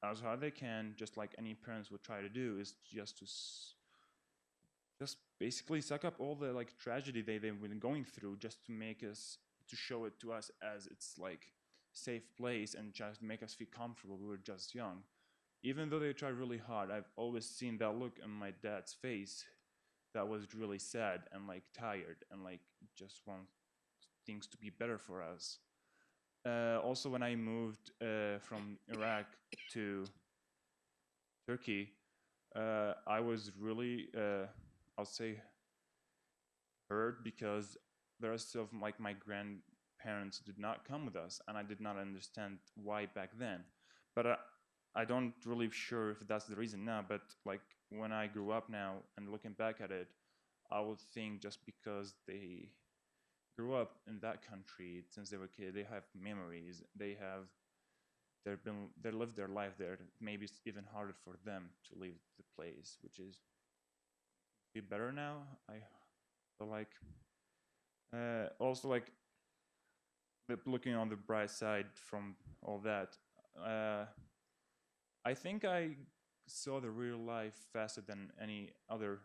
as hard they can, just like any parents would try to do, is just to just basically suck up all the tragedy they've been going through, just to show it to us as it's safe place and just make us feel comfortable. We were just young. Even though they tried really hard, I've always seen that look on my dad's face that was really sad and tired and just want things to be better for us. Also, when I moved from Iraq to Turkey, I was really, I'll say, hurt because the rest of my grandparents did not come with us, and I did not understand why back then. But I don't really sure if that's the reason now. But when I grew up now and looking back at it, I would think just because they grew up in that country since they were kids, they have memories. They lived their life there. Maybe it's even harder for them to leave the place, which is be better now. So like, also like, looking on the bright side from all that, I think I saw the real life faster than any other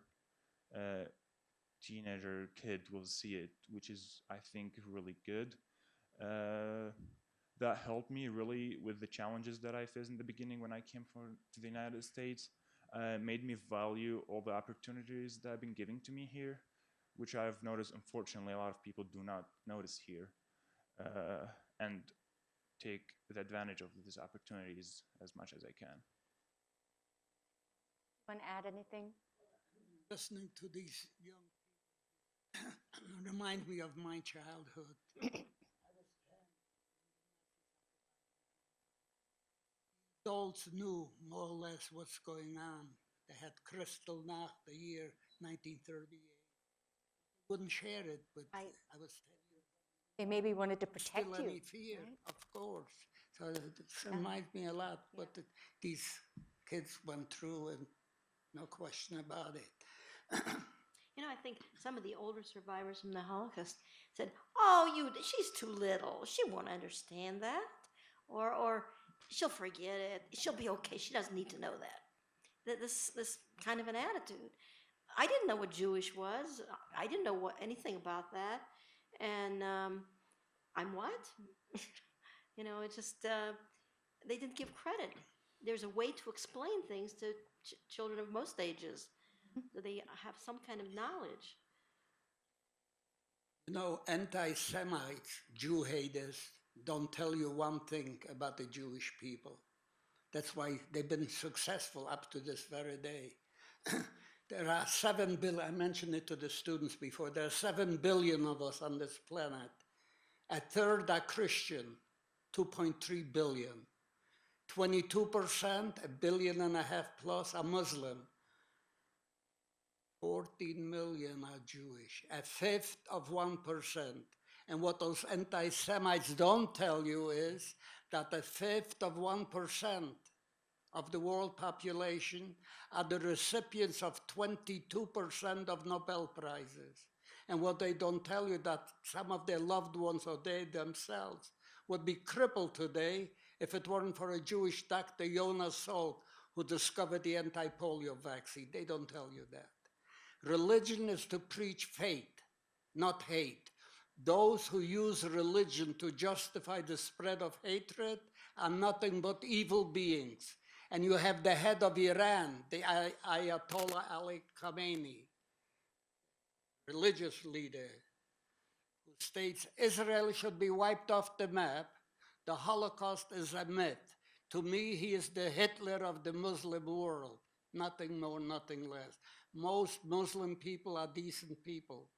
teenager kid will see it, which is, I think, really good. That helped me really with the challenges that I faced in the beginning when I came to the United States. Made me value all the opportunities that have been given to me here, which I've noticed, unfortunately, a lot of people do not notice here, and take the advantage of these opportunities as much as I can. Want to add anything? Listening to these young people remind me of my childhood. Adults knew more or less what's going on. They had Kristallnacht, the year 1938. Wouldn't share it, but I was 10 years old. They maybe wanted to protect Still you. any fear, right? of course. So it reminds me a lot what these kids went through, and no question about it. You know, I think some of the older survivors from the Holocaust said, "Oh, she's too little. She won't understand that, or she'll forget it. She'll be okay. She doesn't need to know that." This kind of an attitude. I didn't know what Jewish was. I didn't know anything about that, and I'm what? You know, it's just they didn't give credit. There's a way to explain things to children of most ages, so they have some kind of knowledge. You know, anti-Semites, Jew haters, don't tell you one thing about the Jewish people. That's why they've been successful up to this very day. There are 7 billion, I mentioned it to the students before, there are 7 billion of us on this planet. A third are Christian, 2.3 billion. 22%, 1.5 billion plus, are Muslim. 14 million are Jewish, a fifth of 1%. And what those anti-Semites don't tell you is that a fifth of 1% of the world population are the recipients of 22% of Nobel Prizes. And what they don't tell you that some of their loved ones or they themselves would be crippled today if it weren't for a Jewish doctor, Jonas Salk, who discovered the anti-polio vaccine. They don't tell you that. Religion is to preach faith, not hate. Those who use religion to justify the spread of hatred are nothing but evil beings. And you have the head of Iran, the Ayatollah Ali Khamenei, religious leader, who states Israel should be wiped off the map. The Holocaust is a myth. To me, he is the Hitler of the Muslim world. Nothing more, nothing less. Most Muslim people are decent people,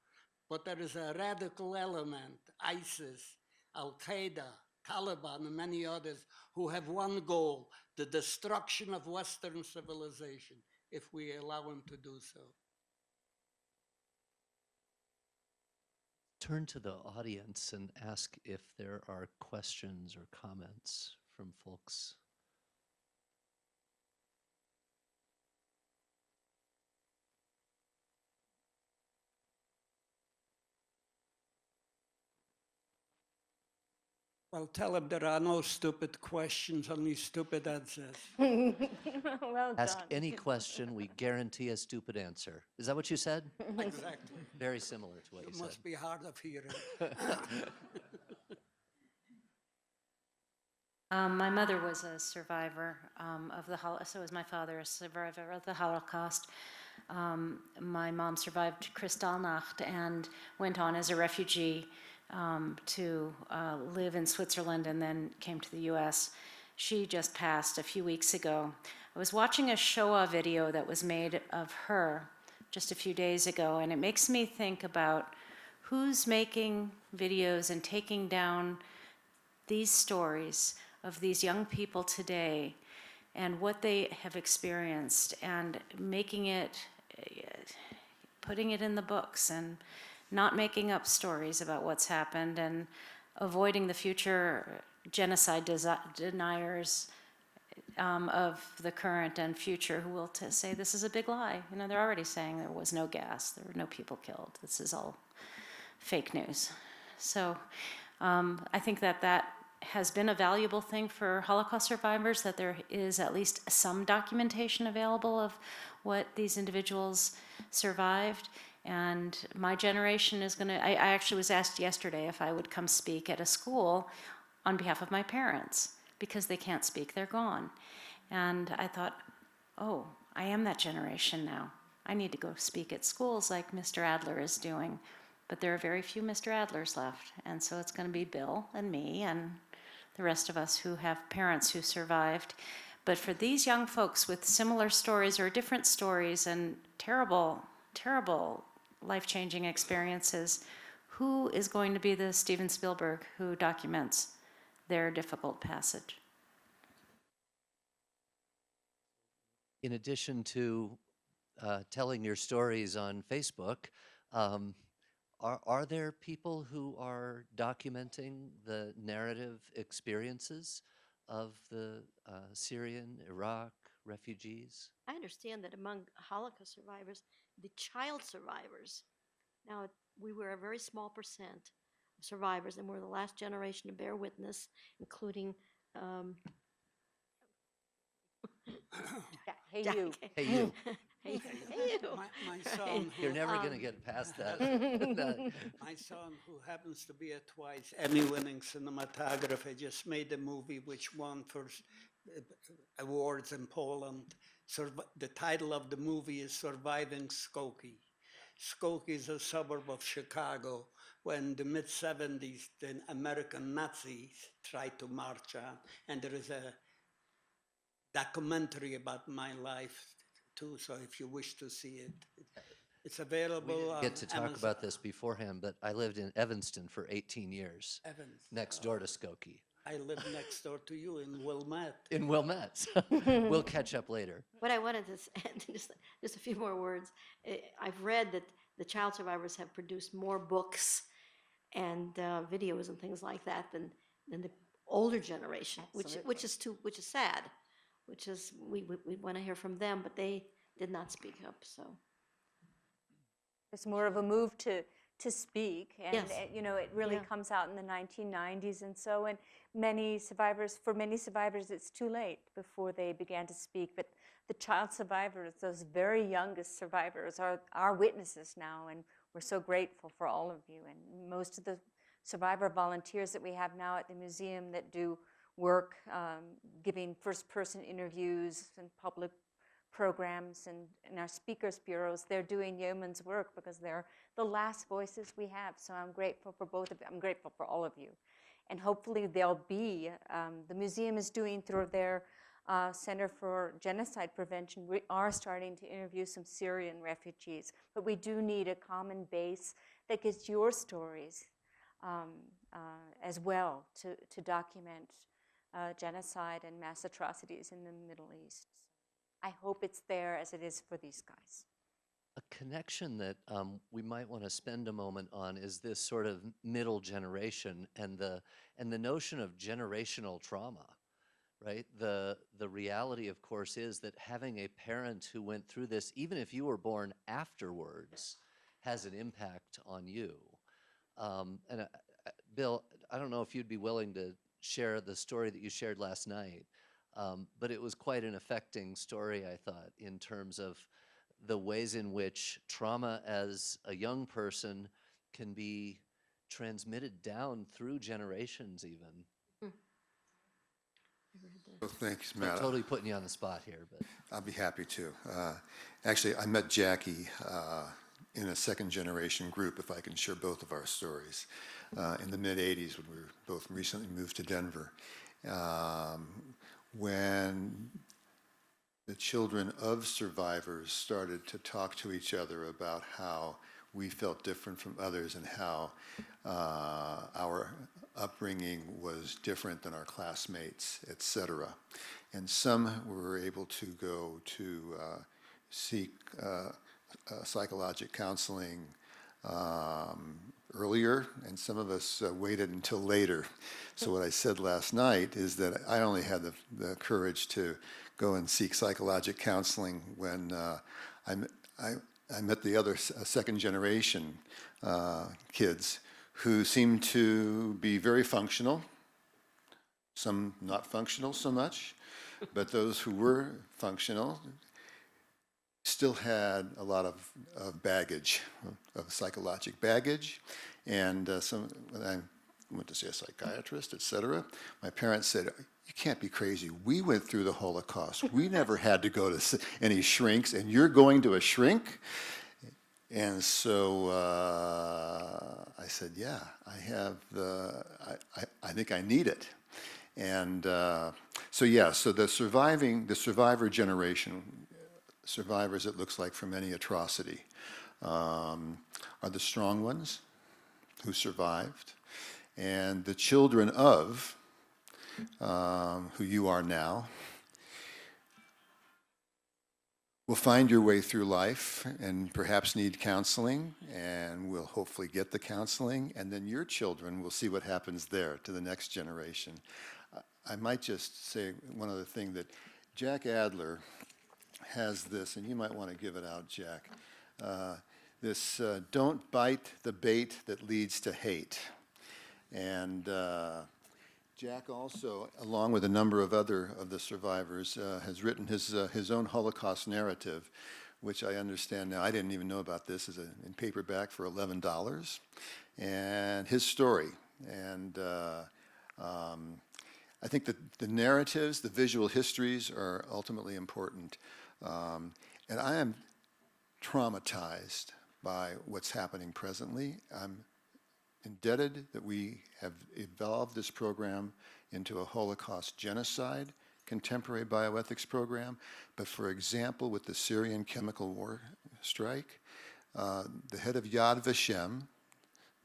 but there is a radical element, ISIS, Al-Qaeda, Taliban, and many others, who have one goal, the destruction of Western civilization, if we allow them to do so. Turn to the audience and ask if there are questions or comments from folks. Well, tell them there are no stupid questions, only stupid answers. Well Ask done. any question, we guarantee a stupid answer. Is that what you said? Exactly. Very similar to what you You said. must be hard of hearing. My mother was a survivor of the Holocaust, so was my father, a survivor of the Holocaust. My mom survived Kristallnacht and went on as a refugee to live in Switzerland and then came to the US. She just passed a few weeks ago. I was watching a Shoah video that was made of her just a few days ago, and it makes me think about who's making videos and taking down these stories of these young people today and what they have experienced, and making it, putting it in the books and not making up stories about what's happened, and avoiding the future genocide deniers of the current and future who will say this is a big lie. You know, they're already saying there was no gas, there were no people killed. This is all fake news. So I think that has been a valuable thing for Holocaust survivors, that there is at least some documentation available of what these individuals survived. And my generation is going to, I actually was asked yesterday if I would come speak at a school on behalf of my parents, because they can't speak, they're gone. And I thought, oh, I am that generation now. I need to go speak at schools like Mr. Adler is doing. But there are very few Mr. Adlers left. And so it's going to be Bill and me and the rest of us who have parents who survived. But for these young folks with similar stories or different stories and terrible, terrible life-changing experiences, who is going to be the Steven Spielberg who documents their difficult passage? In addition to telling your stories on Facebook, are there people who are documenting the narrative experiences of the Syrian, Iraq refugees? I understand that among Holocaust survivors, the child survivors, now we were a very small percent of survivors, and we're the last generation to bear witness, including Hey, Jack- you. Hey, you. hey, you. My son, You're who, never going to get past that. my son, who happens to be a twice Emmy-winning cinematographer, just made a movie which won for awards in Poland. The title of the movie is Surviving Skokie. Skokie is a suburb of Chicago. When the mid-70s, the American Nazis tried to march on, and there is a documentary about my life too, so if you wish to see it, it's We available didn't on get to talk Amazon. about this beforehand, but I lived in Evanston for 18 years, Evans. next door to Skokie, I live next door to you in Wilmette. in Wilmette. We'll catch up later. What I wanted to add, just a few more words. I've read that the child survivors have produced more books and videos and things like that than the older generation, which is sad. Which is we want to hear from them, but they did not speak up. So It's more of a move to speak, and Yes. you know, it really Yeah. comes out in the 1990s, and so, and for many survivors, it's too late before they began to speak. But the child survivors, those very youngest survivors, are witnesses now, and we're so grateful for all of you. And most of the survivor volunteers that we have now at the museum that do work giving first-person interviews and public programs and in our speakers bureaus, they're doing yeoman's work because they're the last voices we have. So I'm grateful for both of you. I'm grateful for all of you. And hopefully there'll be, the museum is doing through their Center for Genocide Prevention, we are starting to interview some Syrian refugees, but we do need a common base that gets your stories as well to document genocide and mass atrocities in the Middle East. I hope it's there as it is for these guys. A connection that we might want to spend a moment on is this sort of middle generation and the notion of generational trauma, right? The reality, of course, is that having a parent who went through this, even if you were born afterwards, has an impact on you. And Bill, I don't know if you'd be willing to share the story that you shared last night, but it was quite an affecting story, I thought, in terms of the ways in which trauma as a young person can be transmitted down through generations even. Well, thanks, I'm Matt. totally putting you on the spot here, but I'll be happy to. Actually, I met Jackie in a second-generation group, if I can share both of our stories, in the mid-'80s when we were both recently moved to Denver. When the children of survivors started to talk to each other about how we felt different from others and how our upbringing was different than our classmates, et cetera. And some were able to go to seek psychological counseling earlier, and some of us waited until later. So what I said last night is that I only had the courage to go and seek psychological counseling when I met the other second generation kids who seemed to be very functional, some not functional so much, but those who were functional still had a lot of baggage, of psychological baggage. And when I went to see a psychiatrist, et cetera, my parents said, "You can't be crazy. We went through the Holocaust. We never had to go to any shrinks, and you're going to a shrink?" And so I said, "Yeah, I have I think I need it." And so the survivor generation, survivors, it looks like, from any atrocity, are the strong ones who survived, and the children of who you are now will find your way through life and perhaps need counseling, and will hopefully get the counseling, and then your children will see what happens there to the next generation. I might just say one other thing, that Jack Adler has this, and you might want to give it out, Jack, this don't bite the bait that leads to hate. And Jack also, along with a number of other of the survivors, has written his own Holocaust narrative, which I understand now, I didn't even know about this, is in paperback for $11, and his story. And I think that the narratives, the visual histories are ultimately important. And I am traumatized by what's happening presently. I'm indebted that we have evolved this program into a Holocaust genocide contemporary bioethics program. But for example, with the Syrian chemical war strike, the head of Yad Vashem,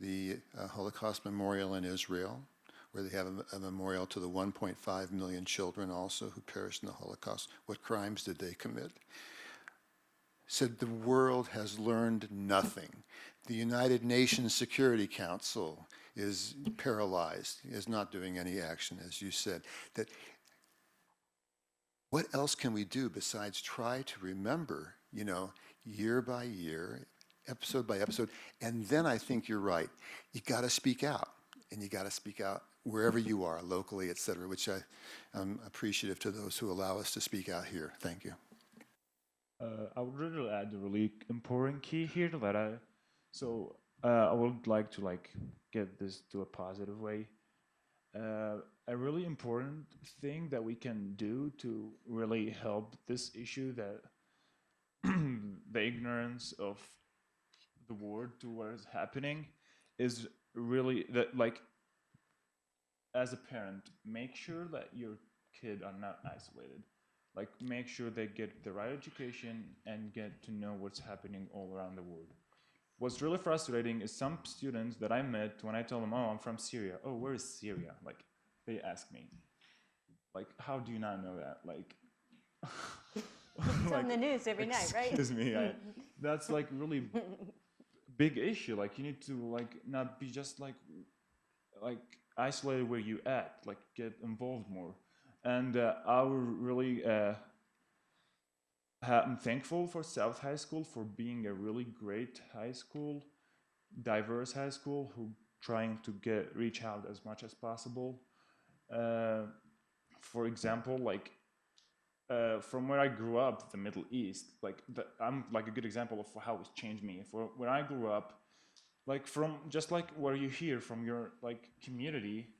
the Holocaust memorial in Israel, where they have a memorial to the 1.5 million children also who perished in the Holocaust, what crimes did they commit, said the world has learned nothing. The United Nations Security Council is paralyzed, is not doing any action, as you said. That what else can we do besides try to remember, year by year, episode by episode? And then I think you're right. You got to speak out, and you got to speak out wherever you are, locally, et cetera, which I'm appreciative to those who allow us to speak out here. Thank you. I would really add a really important key here that I would like to get this to a positive way. A really important thing that we can do to really help this issue, that the ignorance of the world to what is happening, is really that, as a parent, make sure that your kid are not isolated. Make sure they get the right education and get to know what's happening all around the world. What's really frustrating is some students that I met, when I tell them, "Oh, I'm from Syria." "Oh, where is Syria?" They ask me, "How do you not know that?" It's on the news every night, right? Excuse me. That's really big issue. You need to not be just isolated where you at. Get involved more. And I really I'm thankful for South High School for being a really great high school, diverse high school, who trying to reach out as much as possible. For example, from where I grew up, the Middle East, I'm a good example of how it's changed me. When I grew up, from just where you hear from your community,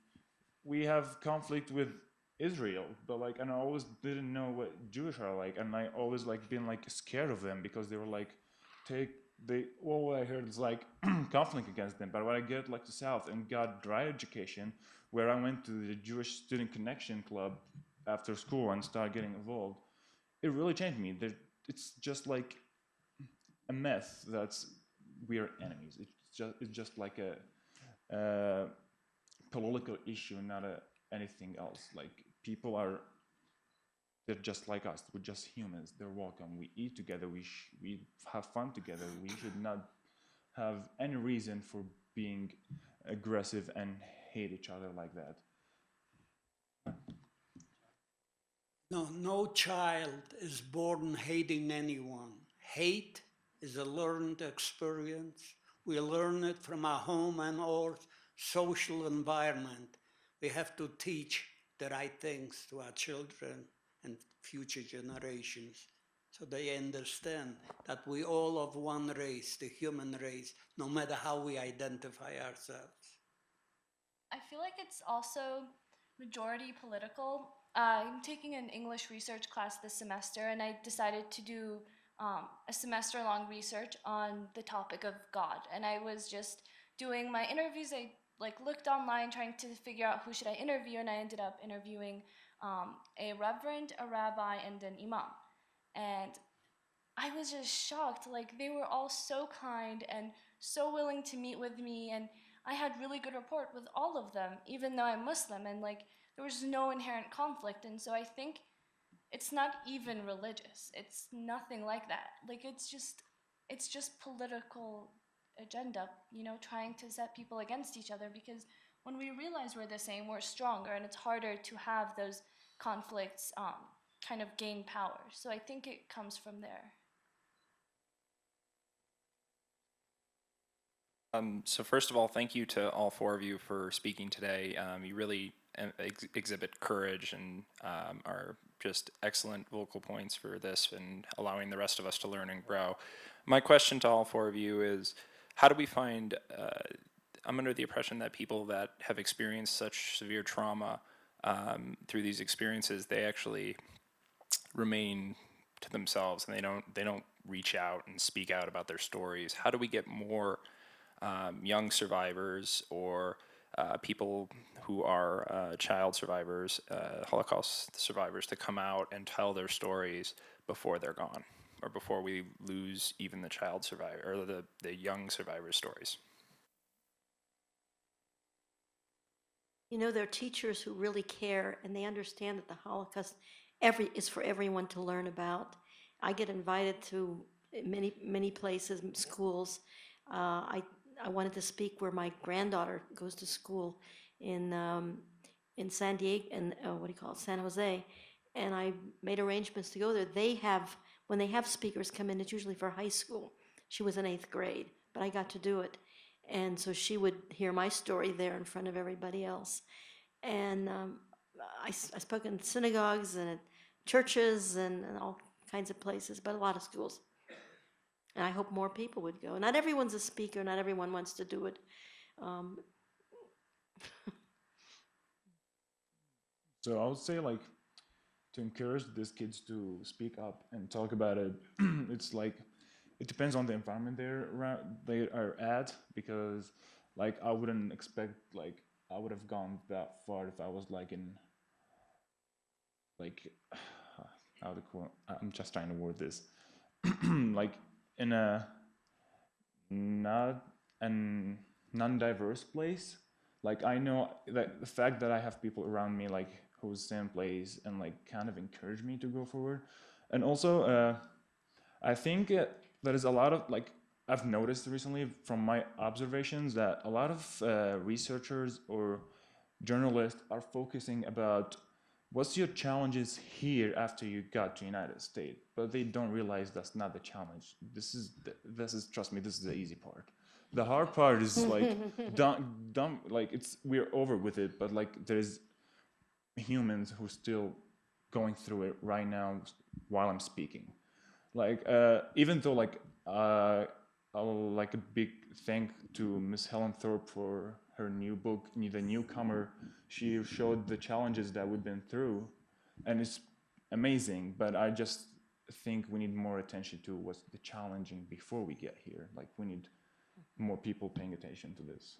we have conflict with Israel, but and I always didn't know what Jewish are like, and I always been scared of them because they were what I heard is conflict against them. But when I get to South and got dry education, where I went to the Jewish Student Connection Club after school and started getting involved, it really changed me. It's just a myth that we are enemies. It's just a political issue, not anything else. People they're just like us. We're just humans. They're welcome. We eat together. We have fun together. We should not have any reason for being aggressive and hate each other like that. No, no child is born hating anyone. Hate is a learned experience. We learn it from our home and our social environment. We have to teach the right things to our children and future generations so they understand that we all of one race, the human race, no matter how we identify ourselves. I feel like it's also majority political. I'm taking an English research class this semester, and I decided to do a semester-long research on the topic of God. And I was just doing my interviews. I looked online trying to figure out who should I interview, and I ended up interviewing a reverend, a rabbi, and an imam. And I was just shocked. Like, they were all so kind and so willing to meet with me, and I had really good rapport with all of them, even though I'm Muslim, and there was no inherent conflict. And so I think it's not even religious. It's nothing like that. It's just political agenda, trying to set people against each other, because when we realize we're the same, we're stronger, and it's harder to have those conflicts kind of gain power. So I think it comes from there. So first of all, thank you to all four of you for speaking today. You really exhibit courage and are just excellent vocal points for this and allowing the rest of us to learn and grow. My question to all four of you is, how do we find, I'm under the impression that people that have experienced such severe trauma through these experiences, they actually remain to themselves and they don't reach out and speak out about their stories. How do we get more young survivors or people who are child survivors, Holocaust survivors, to come out and tell their stories before they're gone, or before we lose even the child survivor or the young survivors' stories? There are teachers who really care, and they understand that the Holocaust is for everyone to learn about. I get invited to many places, schools. I wanted to speak where my granddaughter goes to school in San Diego, and San Jose, and I made arrangements to go there. When they have speakers come in, it's usually for high school. She was in 8th grade, but I got to do it, and so she would hear my story there in front of everybody else. And I spoke in synagogues and at churches and all kinds of places, but a lot of schools. And I hope more people would go. Not everyone's a speaker. Not everyone wants to do it. So I would say, to encourage these kids to speak up and talk about it, it's it depends on the environment they are at, because I wouldn't expect I would have gone that far if I was in I'm just trying to word this in a not an non-diverse place. I know that the fact that I have people around me who's same place and kind of encourage me to go forward. And also I think there is a lot of I've noticed recently from my observations that a lot of researchers or journalists are focusing about what's your challenges here after you got to United States, but they don't realize that's not the challenge. This is trust me, this is the easy part. The hard part is we're over with it, but there's humans who are still going through it right now while I'm speaking. Even though a big thank to Miss Helen Thorpe for her new book, The Newcomer. She showed the challenges that we've been through, and it's amazing, but I just think we need more attention to what's the challenging before we get here. We need more people paying attention to this.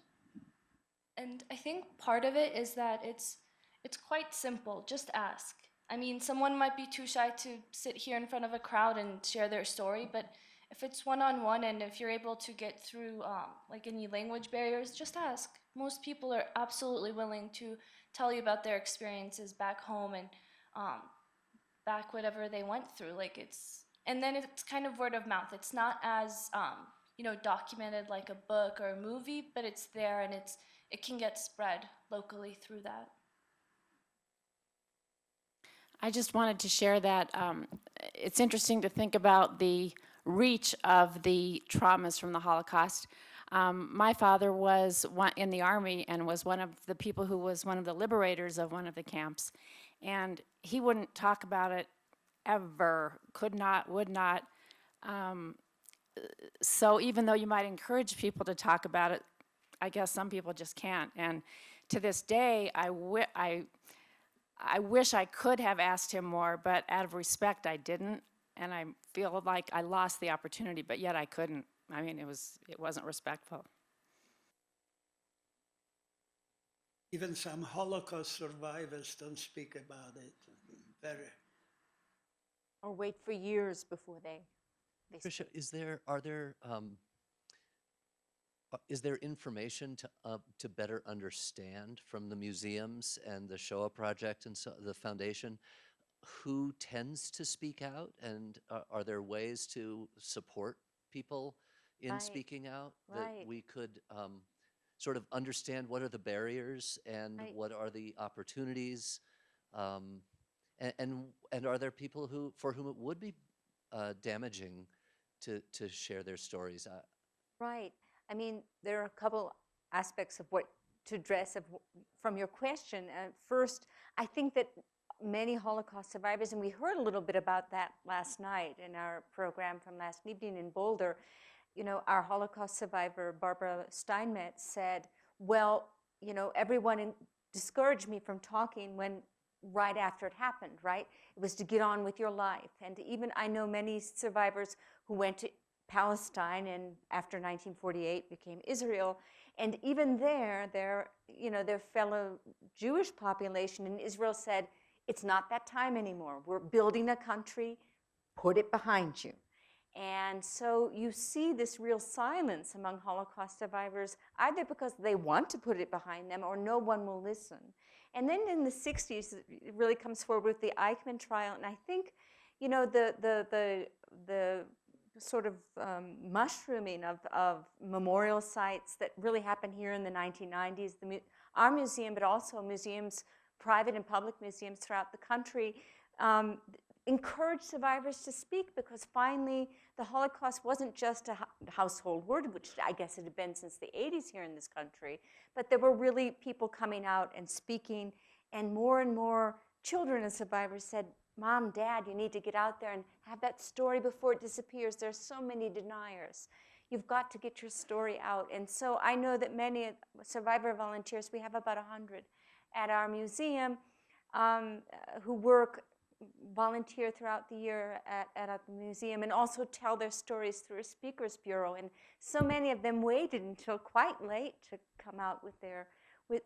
And I think part of it is that it's quite simple. Just ask. I mean, someone might be too shy to sit here in front of a crowd and share their story, but if it's one-on-one and if you're able to get through any language barriers, just ask. Most people are absolutely willing to tell you about their experiences back home and back whatever they went through. And then it's kind of word of mouth. It's not as documented like a book or a movie, but it's there and it can get spread locally through that. I just wanted to share that it's interesting to think about the reach of the traumas from the Holocaust. My father was in the Army and was one of the people who was one of the liberators of one of the camps. And he wouldn't talk about it ever, could not, would not. So even though you might encourage people to talk about it, I guess some people just can't. And to this day, I wish I could have asked him more, but out of respect, I didn't. And I feel like I lost the opportunity, but yet I couldn't. I mean, it wasn't respectful. Even some Holocaust survivors don't speak about it. Or wait for years before they Patricia, is there information to better understand from the museums and the Shoah Project and the foundation who tends to speak out, and are there ways to support people in Right. speaking out that Right. we could sort of understand what are the barriers and Right. what are the opportunities, and are there people for whom it would be damaging to share their stories? Right. I mean, there are a couple aspects of what to address from your question. First, I think that many Holocaust survivors, and we heard a little bit about that last night in our program from last evening in Boulder, our Holocaust survivor, Barbara Steinmetz, said, well, everyone discouraged me from talking right after it happened, right? It was to get on with your life. And even I know many survivors who went to Palestine and after 1948 became Israel. And even their fellow Jewish population in Israel said, it's not that time anymore. We're building a country, put it behind you. And so you see this real silence among Holocaust survivors, either because they want to put it behind them or no one will listen. And then in the 60s, it really comes forward with the Eichmann Trial. And I think, the sort of mushrooming of memorial sites that really happened here in the 1990s, our museum, but also museums, private and public museums throughout the country, encouraged survivors to speak, because finally the Holocaust wasn't just a household word, which I guess it had been since the 80s here in this country, but there were really people coming out and speaking, and more children and survivors said, Mom, Dad, you need to get out there and have that story before it disappears. There's so many deniers. You've got to get your story out. And so I know that many survivor volunteers, we have about 100 at our museum, who volunteer throughout the year at the museum, and also tell their stories through a speakers bureau. And so many of them waited until quite late to come out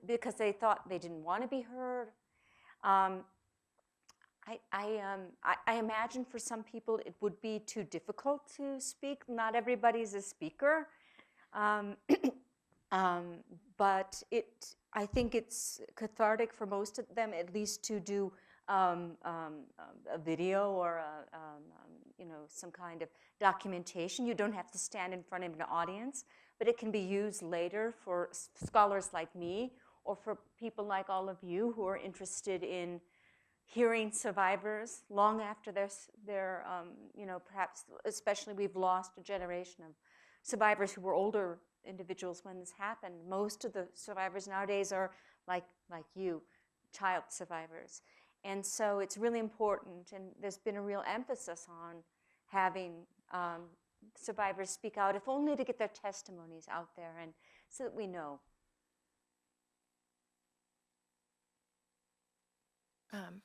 because they thought they didn't want to be heard. I imagine for some people it would be too difficult to speak. Not everybody's a speaker. But I think it's cathartic for most of them, at least to do a video or some kind of documentation. You don't have to stand in front of an audience, but it can be used later for scholars like me, or for people like all of you who are interested in hearing survivors long after their perhaps, especially we've lost a generation of survivors who were older individuals when this happened. Most of the survivors nowadays are like you, child survivors. And so it's really important, and there's been a real emphasis on having survivors speak out, if only to get their testimonies out there, and so that we know.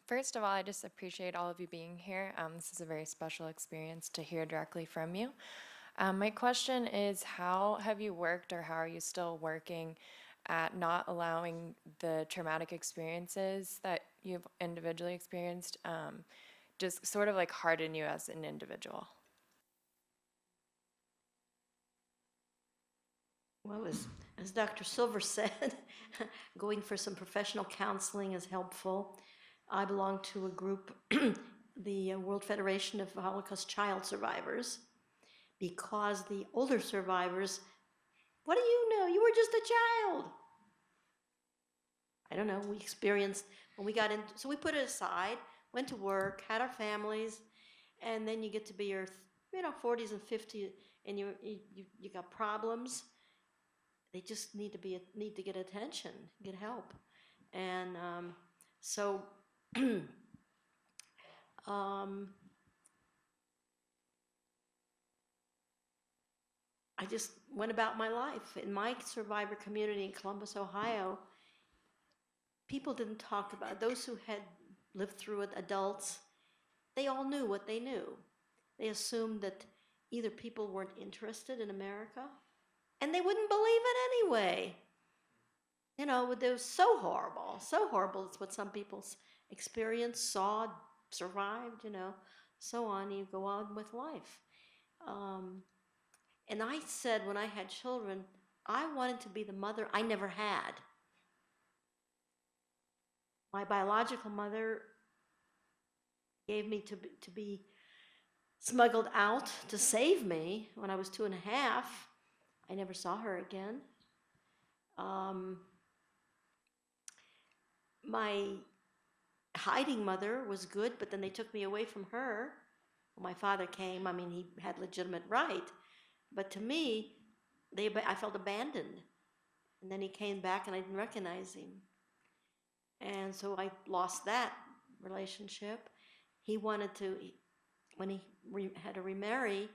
First of all, I just appreciate all of you being here. This is a very special experience to hear directly from you. My question is, how have you worked, or how are you still working at not allowing the traumatic experiences that you've individually experienced just sort of like harden you as an individual? Well, as Dr. Silver said, going for some professional counseling is helpful. I belong to a group, the World Federation of Holocaust Child Survivors, because the older survivors, what do you know? You were just a child. I don't know, we experienced, when we got in, so we put it aside, went to work, had our families, and then you get to be your, 40s and 50s, and you got problems. They just need to get attention, get help. And so I just went about my life. In my survivor community in Columbus, Ohio, people didn't talk about it. Those who had lived through it, adults, they all knew what they knew. They assumed that either people weren't interested in America, and they wouldn't believe it anyway. It was so horrible, so horrible. It's what some people experienced, saw, survived, so on. You go on with life. And I said when I had children, I wanted to be the mother I never had. My biological mother gave me to be smuggled out to save me when I was 2.5. I never saw her again. My hiding mother was good, but then they took me away from her. When my father came, he had legitimate right, but to me, I felt abandoned. And then he came back and I didn't recognize him. And so I lost that relationship. He wanted to, when he had to remarry,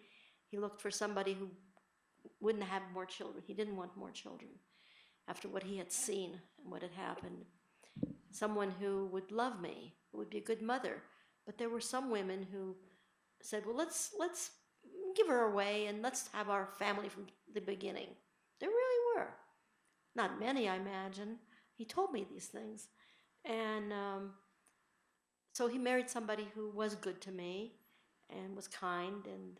he looked for somebody who wouldn't have more children. He didn't want more children after what he had seen and what had happened. Someone who would love me, who would be a good mother. But there were some women who said, well, let's give her away and let's have our family from the beginning. There really were. Not many, I imagine. He told me these things. And so he married somebody who was good to me and was kind, and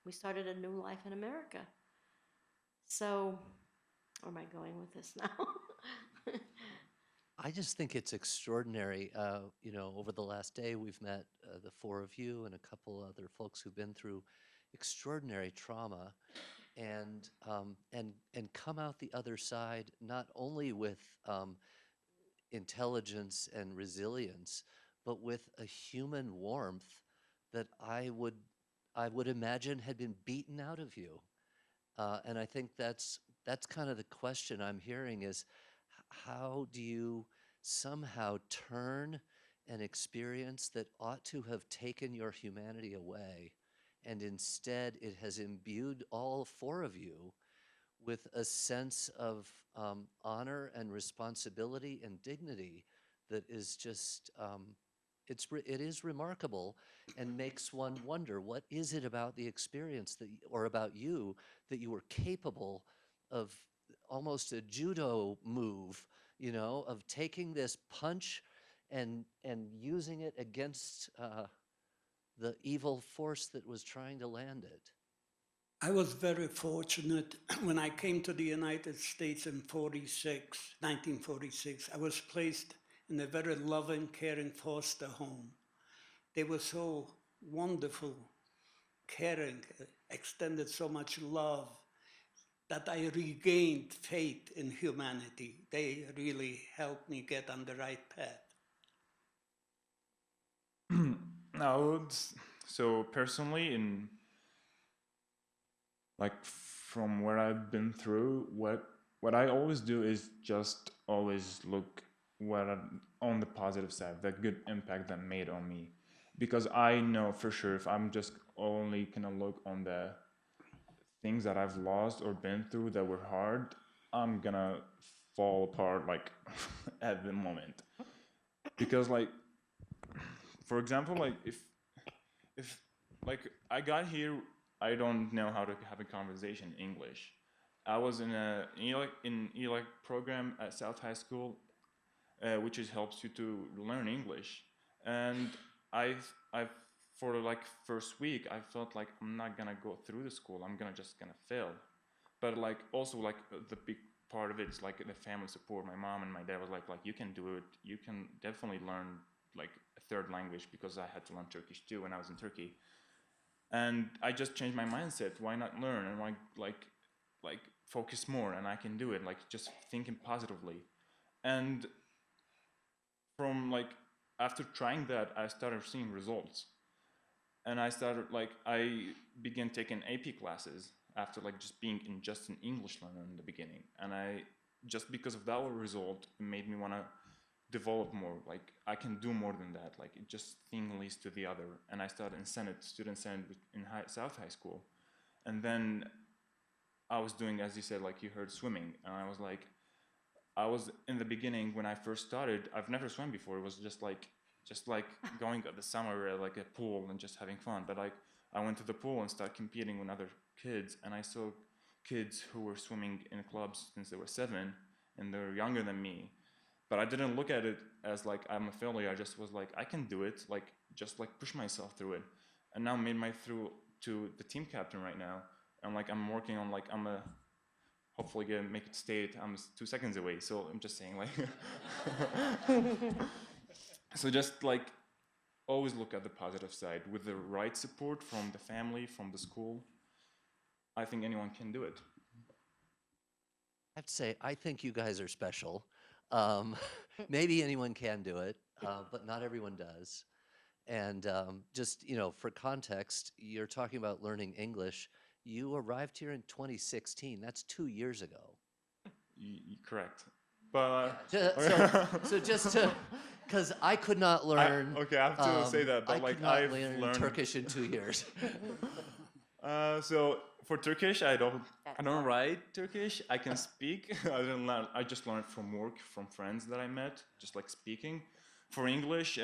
we started a new life in America. So, where am I going with this now? I just think it's extraordinary. Over the last day, we've met the four of you and a couple other folks who've been through extraordinary trauma, and come out the other side not only with intelligence and resilience, but with a human warmth that I would imagine had been beaten out of you. And I think that's kind of the question I'm hearing is, how do you somehow turn an experience that ought to have taken your humanity away, and instead it has imbued all four of you with a sense of honor and responsibility and dignity that is just, it is remarkable and makes one wonder, what is it about the experience or about you that you were capable of almost a judo move, of taking this punch and using it against the evil force that was trying to land it? I was very fortunate when I came to the United States in 1946. I was placed in a very loving, caring foster home. They were so wonderful, caring, extended so much love that I regained faith in humanity. They really helped me get on the right path. So personally, from where I've been through, what I always do is just always look on the positive side, the good impact that made on me, because I know for sure if I'm just only gonna look on the things that I've lost or been through that were hard, I'm gonna fall apart at the moment. Because for example, if I got here, I don't know how to have a conversation in English. I was in an ELEC program at South High School, which helps you to learn English. And I for first week, I felt like I'm not gonna go through the school. I'm just gonna fail. But also the big part of it is the family support. My mom and my dad was like you can do it. You can definitely learn a third language, because I had to learn Turkish too when I was in Turkey. And I just changed my mindset. Why not learn and why like focus more, and I can do it. Like just thinking positively. And from like after trying that, I started seeing results. And I began taking AP classes after like just being just an English learner in the beginning. And just because of that result, it made me want to develop more. Like I can do more than that. Like it just thing leads to the other. And I started in student Senate in South High School. And then I was doing, as you said, like you heard, swimming. And I was in the beginning when I first started, I've never swum before. It was just like going at the summer at like a pool and just having fun. But like I went to the pool and started competing with other kids, and I saw kids who were swimming in clubs since they were 7 and they're younger than me. But I didn't look at it as like I'm a failure. I just was like, I can do it, like just like push myself through it. And now made my through to the team captain right now. And like I'm working on like hopefully gonna make it state. I'm 2 seconds away, so I'm just saying like so just like always look at the positive side. With the right support from the family, from the school, I think anyone can do it. I have to say, I think you guys are special. Maybe anyone can do it, but not everyone does. And just, for context, you're talking about learning English. You arrived here in 2016. That's 2 years ago. Correct. But so just to, because I could not learn. Okay, I have to say that. But I like could not I've learn learned Turkish in 2 years. So for Turkish, I don't write Turkish. I can speak. I didn't learn. I just learned from work, from friends that I met, just like speaking. For English,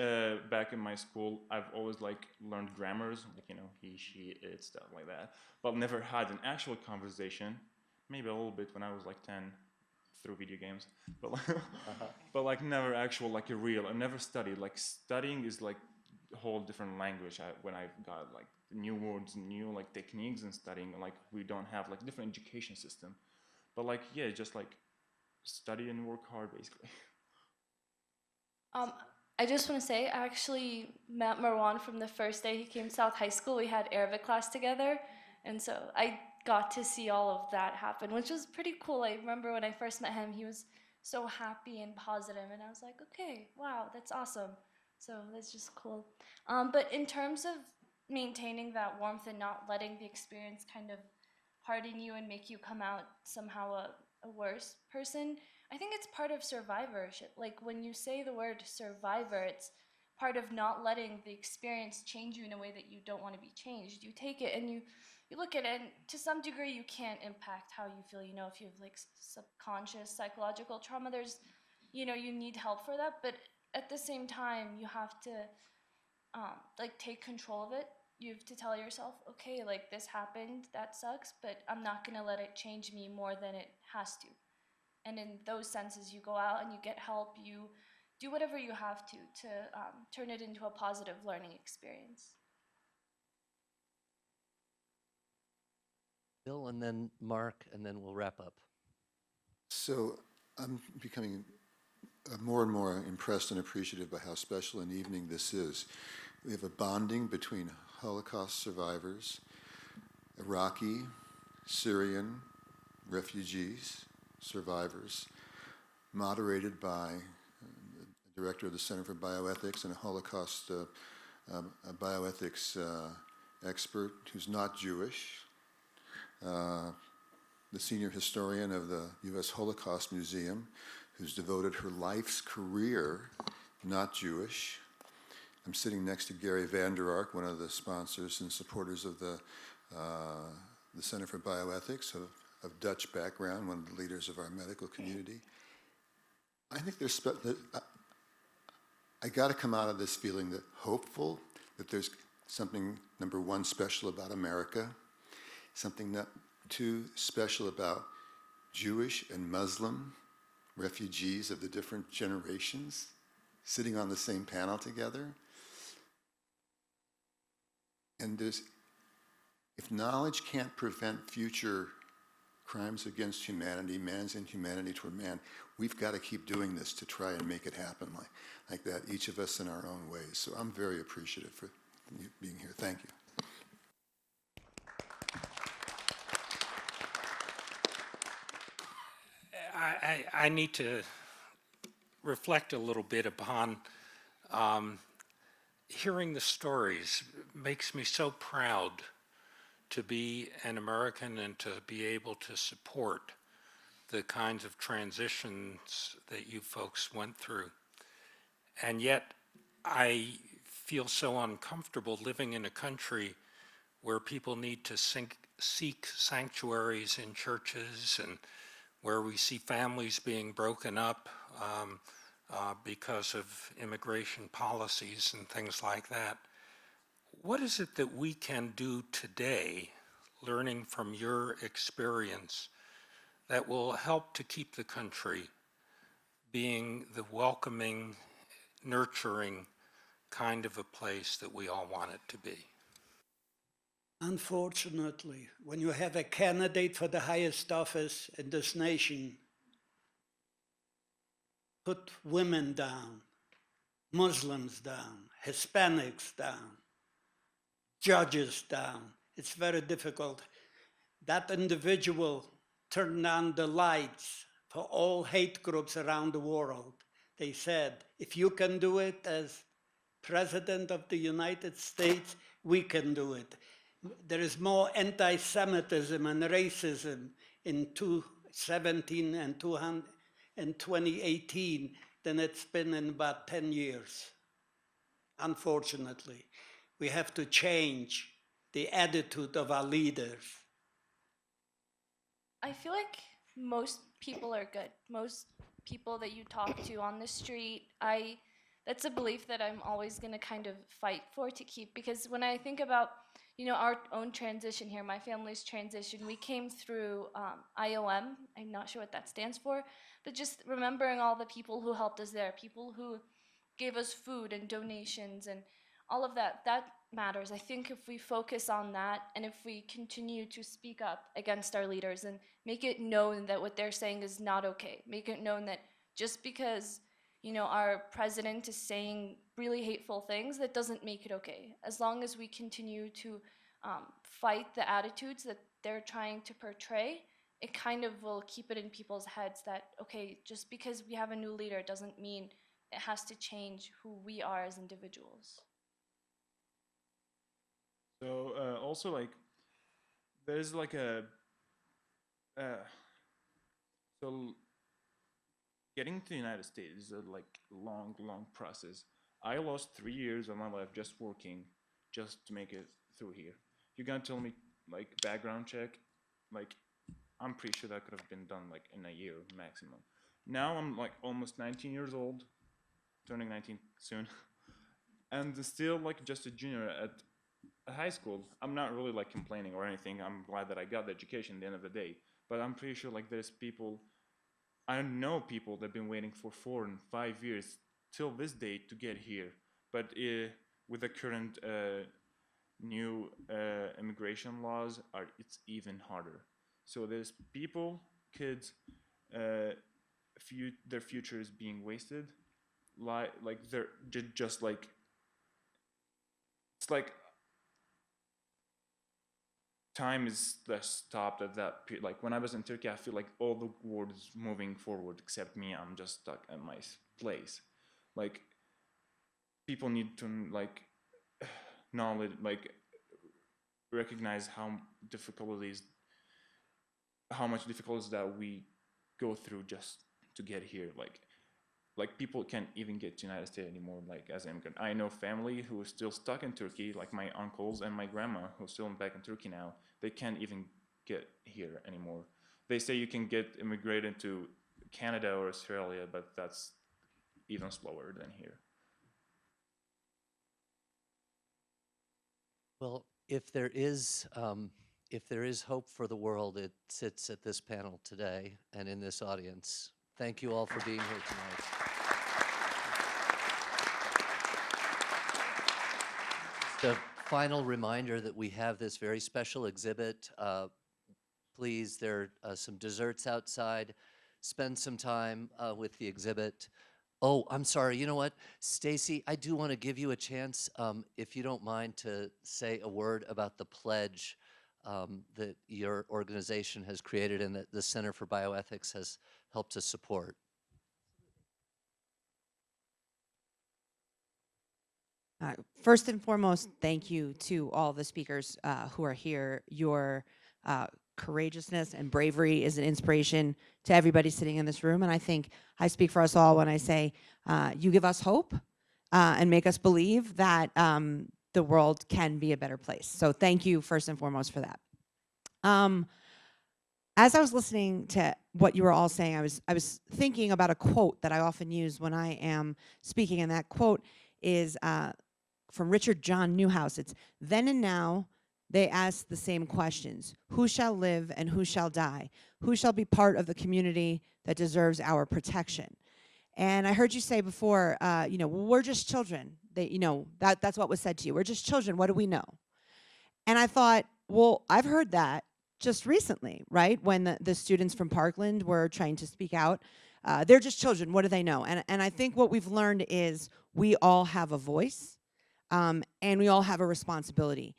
back in my school, I've always like learned grammars, like he, she, it, stuff like that, but never had an actual conversation. Maybe a little bit when I was like 10 through video games, but but like never actual like a real. I never studied. Like studying is like a whole different language. When I got like new words, new like techniques in studying, like we don't have like different education system, but like yeah, just like study and work hard basically. I just want to say, I actually met Marwan from the first day he came to South High School. We had Arabic class together, and so I got to see all of that happen, which was pretty cool. I remember when I first met him, he was so happy and positive, and I was like, okay, wow, that's awesome. So that's just cool. But in terms of maintaining that warmth and not letting the experience kind of harden you and make you come out somehow a worse person, I think it's part of survivorship. Like when you say the word survivor, it's part of not letting the experience change you in a way that you don't want to be changed. You take it and you look at it, and to some degree you can't impact how you feel. If you have like subconscious psychological trauma, there's, you need help for that. But at the same time, you have to like take control of it. You have to tell yourself, okay, like this happened, that sucks, but I'm not gonna let it change me more than it has to. And in those senses, you go out and you get help, you do whatever you have to turn it into a positive learning experience. Bill, and then Mark, and then we'll wrap up. So I'm becoming more and more impressed and appreciative by how special an evening this is. We have a bonding between Holocaust survivors, Iraqi, Syrian refugees, survivors, moderated by the director of the Center for Bioethics and a Holocaust a bioethics expert who's not Jewish, the senior historian of the U.S. Holocaust Museum, who's devoted her life's career, not Jewish. I'm sitting next to Gary Vander Ark, one of the sponsors and supporters of the Center for Bioethics, of Dutch background, one of the leaders of our medical community. I think I got to come out of this feeling that hopeful that there's something, number one, special about America, something not too special about Jewish and Muslim refugees of the different generations sitting on the same panel together. And if knowledge can't prevent future crimes against humanity, man's inhumanity toward man, we've got to keep doing this to try and make it happen like that, each of us in our own ways. So I'm very appreciative for you being here. Thank you. I need to reflect a little bit upon hearing the stories. Makes me so proud to be an American and to be able to support the kinds of transitions that you folks went through. And yet, I feel so uncomfortable living in a country where people need to seek sanctuaries in churches, and where we see families being broken up because of immigration policies and things like that. What is it that we can do today, learning from your experience, that will help to keep the country being the welcoming, nurturing kind of a place that we all want it to be? Unfortunately, when you have a candidate for the highest office in this nation, put women down, Muslims down, Hispanics down, judges down, it's very difficult. That individual turned on the lights for all hate groups around the world. They said, if you can do it as President of the United States, we can do it. There is more anti-Semitism and racism in 2017 and 2018 than it's been in about 10 years. Unfortunately, we have to change the attitude of our leaders. I feel like most people are good. Most people that you talk to on the street, that's a belief that I'm always going to kind of fight for to keep, because when I think about, our own transition here, my family's transition, we came through IOM. I'm not sure what that stands for, but just remembering all the people who helped us there, people who gave us food and donations and all of that, that matters. I think if we focus on that, and if we continue to speak up against our leaders and make it known that what they're saying is not okay, make it known that just because our president is saying really hateful things, that doesn't make it okay. As long as we continue to fight the attitudes that they're trying to portray, it kind of will keep it in people's heads that, okay, just because we have a new leader doesn't mean it has to change who we are as individuals. So also, like, there's like a so getting to the United States is a long process. I lost 3 years of my life just working, just to make it through here. You're gonna tell me like background check, like I'm pretty sure that could have been done like in a year maximum. Now I'm like almost 19 years old, turning 19 soon, and still like just a junior at high school. I'm not really like complaining or anything. I'm glad that I got the education at the end of the day. But I'm pretty sure like there's people, I know people that have been waiting for 4 and 5 years till this date to get here. But with the current new immigration laws, it's even harder. So there's people, kids, their future is being wasted. Like they're just like, it's like time is stopped at that period. Like when I was in Turkey, I feel like all the world is moving forward except me. I'm just stuck at my place. Like people need to like knowledge, like recognize how much difficulties that we go through just to get here. Like people can't even get to the United States anymore, like as an immigrant. I know family who is still stuck in Turkey, like my uncles and my grandma who's still back in Turkey now. They can't even get here anymore. They say you can get immigrated to Canada or Australia, but that's even slower than here. Well, if there is hope for the world, it sits at this panel today and in this audience. Thank you all for being here tonight. The final reminder that we have this very special exhibit. Please, there are some desserts outside. Spend some time with the exhibit. Oh, I'm sorry. You know what, Stacy, I do want to give you a chance, if you don't mind, to say a word about the pledge that your organization has created and that the Center for Bioethics has help to support. First and foremost, thank you to all the speakers who are here. Your courageousness and bravery is an inspiration to everybody sitting in this room, and I think I speak for us all when I say you give us hope and make us believe that the world can be a better place. So thank you first and foremost for that. As I was listening to what you were all saying, I was thinking about a quote that I often use when I am speaking, and that quote is from Richard John Newhouse. It's, "Then and now they ask the same questions. Who shall live and who shall die? Who shall be part of the community that deserves our protection?" And I heard you say before, well, we're just children. That's what was said to you. We're just children. What do we know? And I thought, well, I've heard that just recently, right? When the students from Parkland were trying to speak out. They're just children. What do they know? And I think what we've learned is we all have a voice. And we all have a responsibility.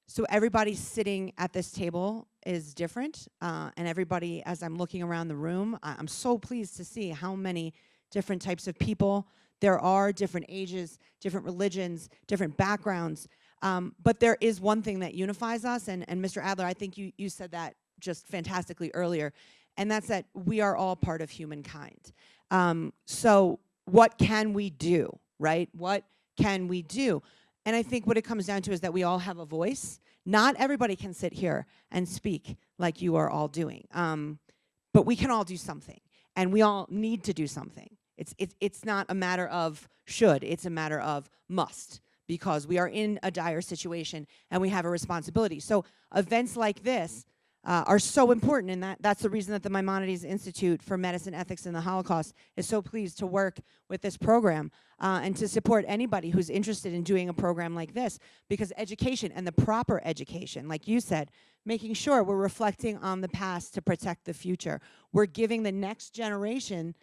So everybody sitting at this table is different, and everybody, as I'm looking around the room, I'm so pleased to see how many different types of people there are, different ages, different religions, different backgrounds, but there is one thing that unifies us, and Mr. Adler, I think you said that just fantastically earlier, and that's that we are all part of humankind. So what can we do, right? What can we do? And I think what it comes down to is that we all have a voice. Not everybody can sit here and speak like you are all doing, but we can all do something, and we all need to do something. It's not a matter of should, it's a matter of must, because we are in a dire situation and we have a responsibility. So events like this are so important, and that's the reason that the Maimonides Institute for Medicine, Ethics, and the Holocaust is so pleased to work with this program and to support anybody who's interested in doing a program like this, because education and the proper education, like you said, making sure we're reflecting on the past to protect the future. We're giving the next generation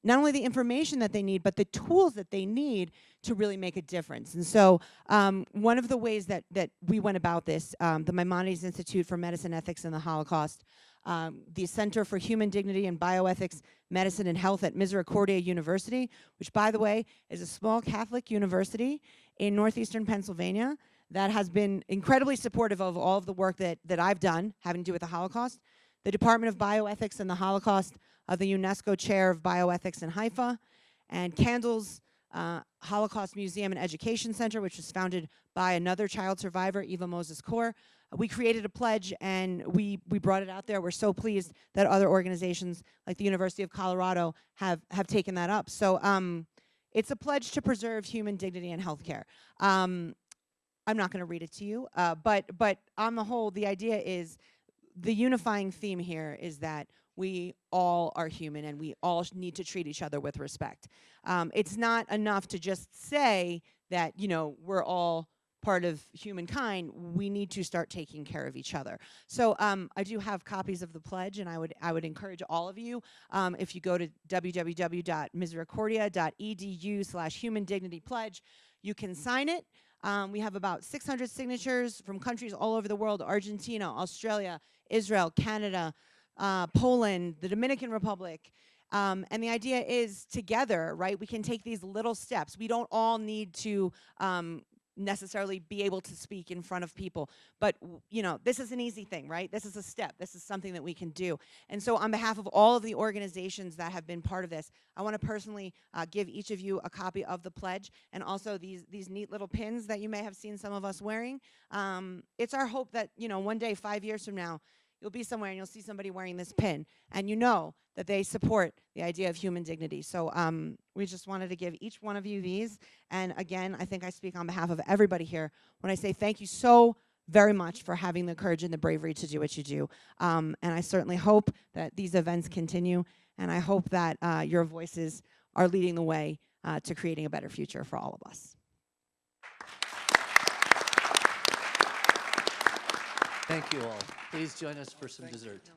not only the information that they need, but the tools that they need to really make a difference. And so one of the ways that we went about this, the Maimonides Institute for Medicine, Ethics, and the Holocaust, the Center for Human Dignity and Bioethics, Medicine and Health at Misericordia University, which, by the way, is a small Catholic university in northeastern Pennsylvania that has been incredibly supportive of all of the work that I've done having to do with the Holocaust. The Department of Bioethics and the Holocaust of the UNESCO Chair of Bioethics in Haifa, and Candle's Holocaust Museum and Education Center, which was founded by another child survivor, Eva Moses Kaur. We created a pledge and we brought it out there. We're so pleased that other organizations like the University of Colorado have taken that up. So it's a pledge to preserve human dignity and healthcare. I'm not going to read it to you, but on the whole, the idea is the unifying theme here is that we all are human and we all need to treat each other with respect. It's not enough to just say that, we're all part of humankind. We need to start taking care of each other. So I do have copies of the pledge, and I would encourage all of you, if you go to www.misericordia.edu/human-dignity-pledge, you can sign it. We have about 600 signatures from countries all over the world: Argentina, Australia, Israel, Canada, Poland, the Dominican Republic. And the idea is together, right, we can take these little steps. We don't all need to necessarily be able to speak in front of people. But, this is an easy thing, right? This is a step. This is something that we can do. And so on behalf of all of the organizations that have been part of this, I want to personally give each of you a copy of the pledge, and also these neat little pins that you may have seen some of us wearing. It's our hope that, one day, 5 years from now, you'll be somewhere and you'll see somebody wearing this pin, and you know that they support the idea of human dignity. So we just wanted to give each one of you these. And again, I think I speak on behalf of everybody here when I say thank you so very much for having the courage and the bravery to do what you do. And I certainly hope that these events continue, and I hope that your voices are leading the way to creating a better future for all of us. Thank you all. Please join us for some dessert.